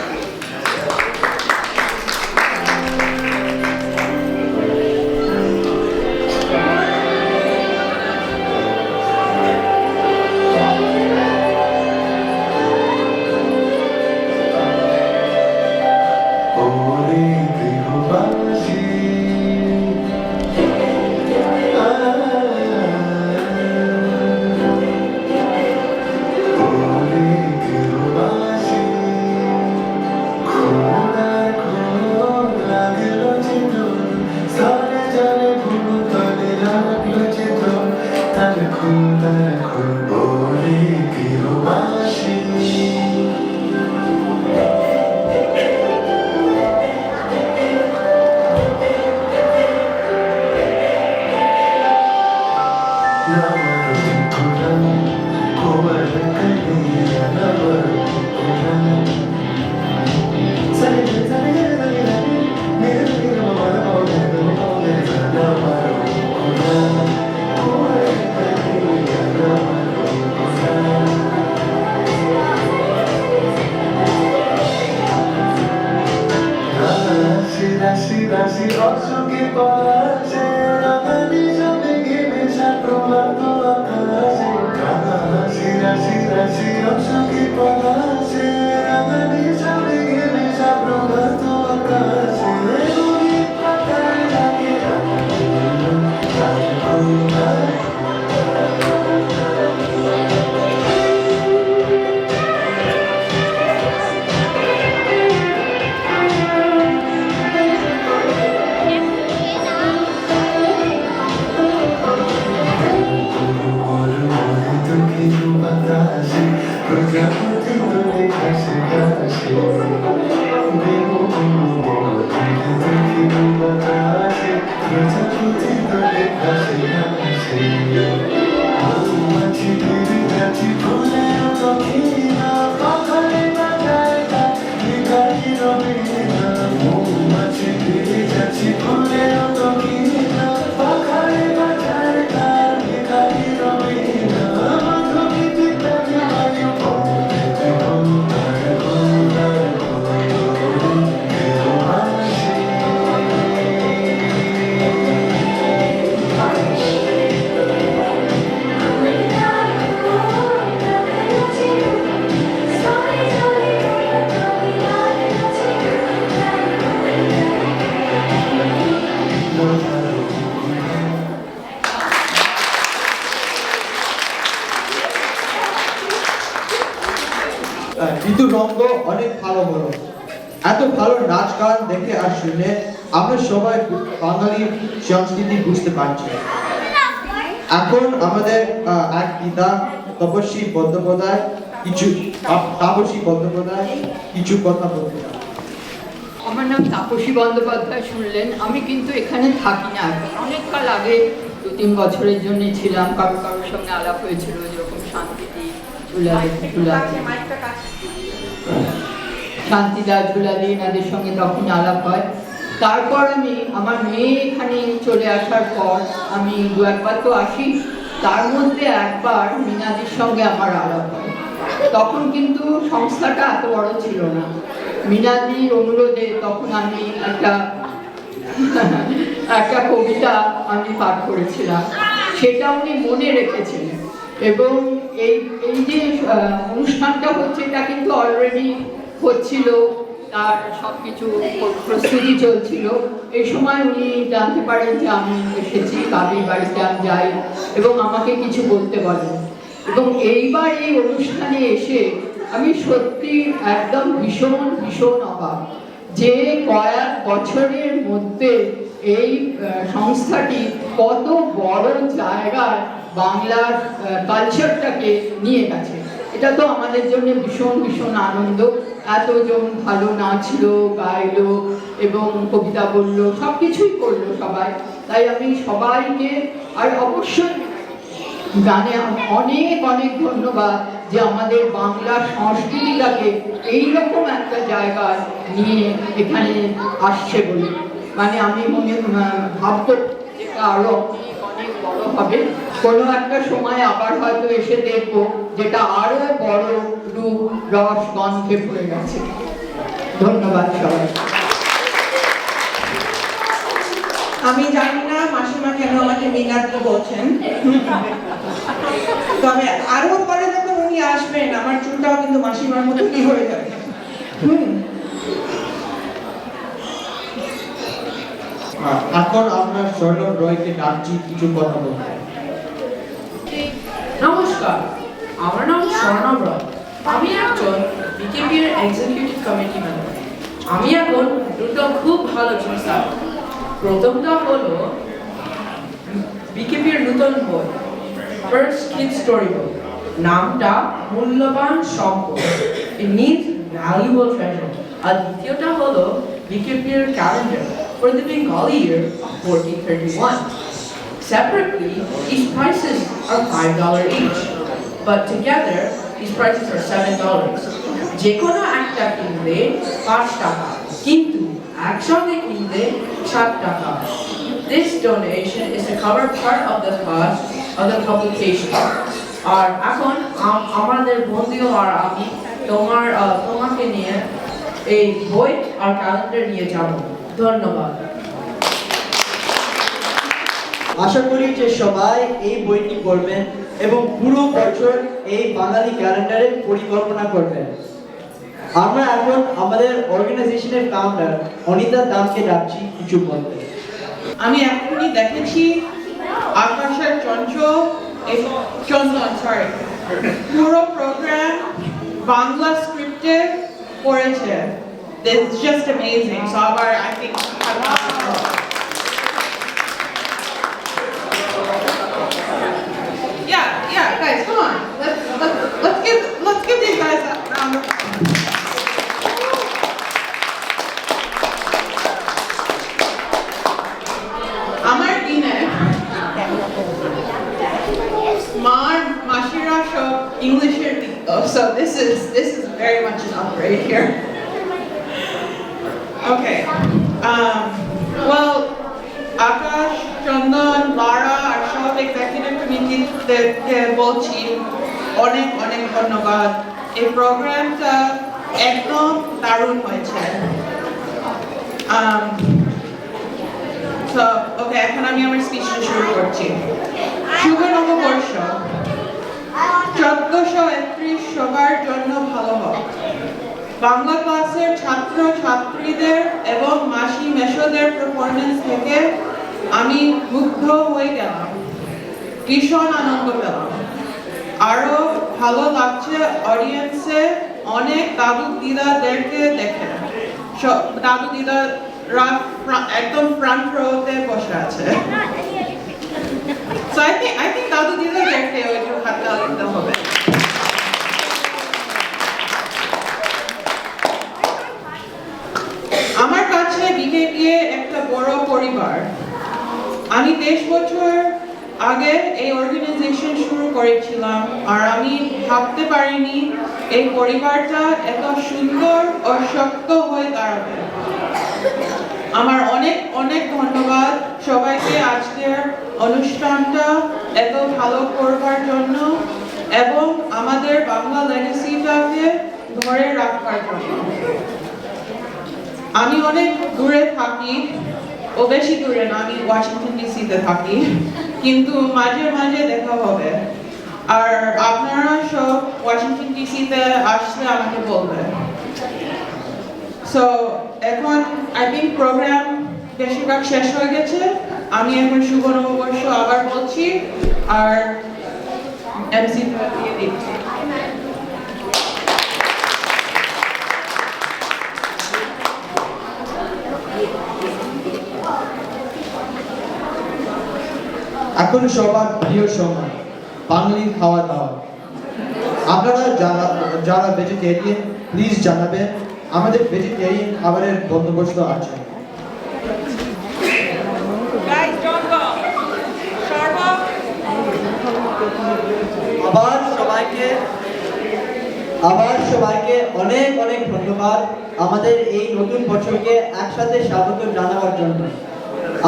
Speaker 2: অঙ্গ অনেক ভালো হলো। এত ভালো নাচ গান দেখে আর শুনে আমরা সবাই বাঙালি সংস্কৃতি বুঝতে পারছি। এখন আমাদের এক পিতা তাপসী বন্দ্যোপাধ্যায় কিছু কথা বলতে চান।
Speaker 16: আমার নাম তাপসী বন্দ্যোপাধ্যায় শুনলেন। আমি কিন্তু এখানে থাকি না, অনেককাল আগে 2-3 বছরের জন্য ছিলাম। কারোর সঙ্গে আলাপ হয়েছিল, যেরকম শান্তিদা ঝুলালি এনাদের সঙ্গে তখন আলাপ হয়। তারপর আমি আমার মেয়ে এখানে চলে আসার পর আমি 2-1 তো আসি, তার মধ্যে একবার মিনাদির সঙ্গে আমার আলাপ হয়। তখন কিন্তু সংস্থাটা এত বড় ছিল না। মিনাদির অনুরোধে তখন আমি একটা কবিতা আমি পাঠ করেছিলাম, সেটা উনি মনে রেখেছেন। এবং এই যে অনুষ্ঠানটা হচ্ছে, এটা কিন্তু অলরেডি হচ্ছিল, তার সবকিছু প্রস্তুতি চলছিল। এই সময় উনি জানতে পারেন যে আমি এসেছি, কাবির বাড়িতে আমি যাই এবং আমাকে কিছু বলতে বলেন। এবং এইবার এই অনুষ্ঠানে এসে আমি সত্যি একদম ভীষণ অবাক যে কয়েক বছরের মধ্যে এই সংস্থাটি কত বড় জায়গায় বাংলার কালচারটাকে নিয়ে গেছে। এটা তো আমাদের জন্য ভীষণ আনন্দ। এতজন ভালো নাচলো, গাইলো এবং কবিতা বললো, সব কিছুই করলো সবাই। তাই আমি সবাইকে, আর অবশ্যই গানে অনেক ধন্যবাদ যে আমাদের বাংলা সংস্কৃতিটাকে এইরকম একটা জায়গায় নিয়ে এখানে আসছে বলে। মানে আমি ভাবতো যেটা আরো অনেক বড় হবে। কোনো একটা সময় আবার হয়তো এসে দেখবো যেটা আরো বড় রূপ রস গন্ধে ভরে গেছে। ধন্যবাদ সবাই।
Speaker 8: আমি জানি না মাসিমা কেন আমাকে মিনাদি বলছেন, তবে আরো পরে যখন উনি আসবেন আমার চুলটাও কিন্তু মাসিমার মতনই হয়ে যাবে।
Speaker 2: এখন আমরা স্বর্ণব রয়কে ডাকছি কিছু কথা বলতে।
Speaker 6: নমস্কার, আমার নাম স্বর্ণব রয়। আমি একজন বিকেপির এক্সিকিউটিভ কমিটি মেম্বার। আমি এখন দুটো খুব ভালো জিনিস জানি। প্রথমটা হলো বিকেপির নতুন বই, ফার্স্ট কিড স্টোরি বুক, নামটা মূল্যবান সম্পদ, ইট মিনস ভ্যালুয়েবল ট্রেজার। আর দ্বিতীয়টা হলো বিকেপির calendar for the Bengali year of 1431. Separately, these prices are $5 each, but together, these prices are $7. যেকোনো একটা কিনলে 5 টাকা, কিন্তু একসঙ্গে কিনলে 7 টাকা। This donation is to cover part of the cost of the publication. আর এখন আমাদের বন্ধু আর আমি তোমাকে নিয়ে এই বই আর ক্যালেন্ডার নিয়ে যাব। ধন্যবাদ।
Speaker 1: আশা করি যে সবাই এই বইটি পড়বেন এবং পুরো বছর এই বাঙালি ক্যালেন্ডারের পরিকল্পনা করবেন। আমরা এখন আমাদের অর্গানাইজেশনের ফাউন্ডার অনিতা দামকে ডাকছি কিছু বলতে।
Speaker 8: আমি এখনই দেখেছি আকাশের চঞ্চল পুরো প্রোগ্রাম বাংলা স্ক্রিপ্টে করেছে। It's just amazing. So I think yeah, guys, come on. Let's give these guys a round of আমার দিনে Mashira show English here, so this is very much an upgrade here. Okay. Well, Akash, Chandan, Lara, our সব executive committee কে বলছি অনেক ধন্যবাদ। এই প্রোগ্রামটা একদম দারুণ হয়েছে। ওকে, এখন আমি আমার স্পিচটা শুরু করছি। শুভ নববর্ষ 1431 সবার জন্য ভালো হোক। বাংলা ক্লাসের ছাত্র ছাত্রীদের এবং মাসি মেশোদের পারফরমেন্স থেকে আমি মুগ্ধ হয়ে গেলাম, ভীষণ আনন্দ পেলাম। আরো ভালো লাগছে অডিয়েন্সে অনেক দাদু দিদাদেরকে দেখে দাদু দিদারা একদম ফ্রন্ট রোতে বসে আছে So I think দাদু দিদাদেরকে একটু হাততালি দিতে হবে আমার কাছে বিকেপিএ একটা বড় পরিবার আমি 10 বছর আগে এই অর্গানাইজেশন শুরু করেছিলাম আর আমি ভাবতে পারিনি এই পরিবারটা এত সুন্দর ও শক্ত হয়ে দাঁড়াবে আমার অনেক অনেক ধন্যবাদ সবাইকে আজকের অনুষ্ঠানটা এত ভালো করবার জন্য এবং আমাদের বাংলা লেগেসিটাকে ধরে রাখবার জন্য আমি অনেক দূরে থাকি ও বেশি দূরে না আমি ওয়াশিংটন ডিসিতে থাকি কিন্তু মাঝে মাঝে দেখা হবে আর আপনারা সব ওয়াশিংটন ডিসিতে আসলে আমাকে বলবেন সো এখন আই থিংক প্রোগ্রাম বেশিরভাগ শেষ হয়ে গেছে আমি এখন শুভ নববর্ষ আবার বলছি আর এমসি দিয়ে দিচ্ছি
Speaker 2: এখন সবার প্রিয় সময় বাঙালির খাওয়া দাওয়া আপনারা যারা ভেজিটেরিয়ান প্লিজ জানাবেন আমাদের ভেজিটেরিয়ান খাবারের বন্দোবস্ত আছে
Speaker 1: আবার সবাইকে অনেক অনেক ধন্যবাদ আমাদের এই নতুন বছরকে একসাথে স্বাগত জানাবার জন্য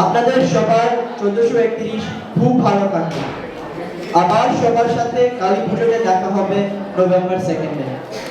Speaker 1: আপনাদের সবার 1431 খুব ভালো কাটবে আবার সবার সাথে কালী পুজোতে দেখা হবে নভেম্বর 2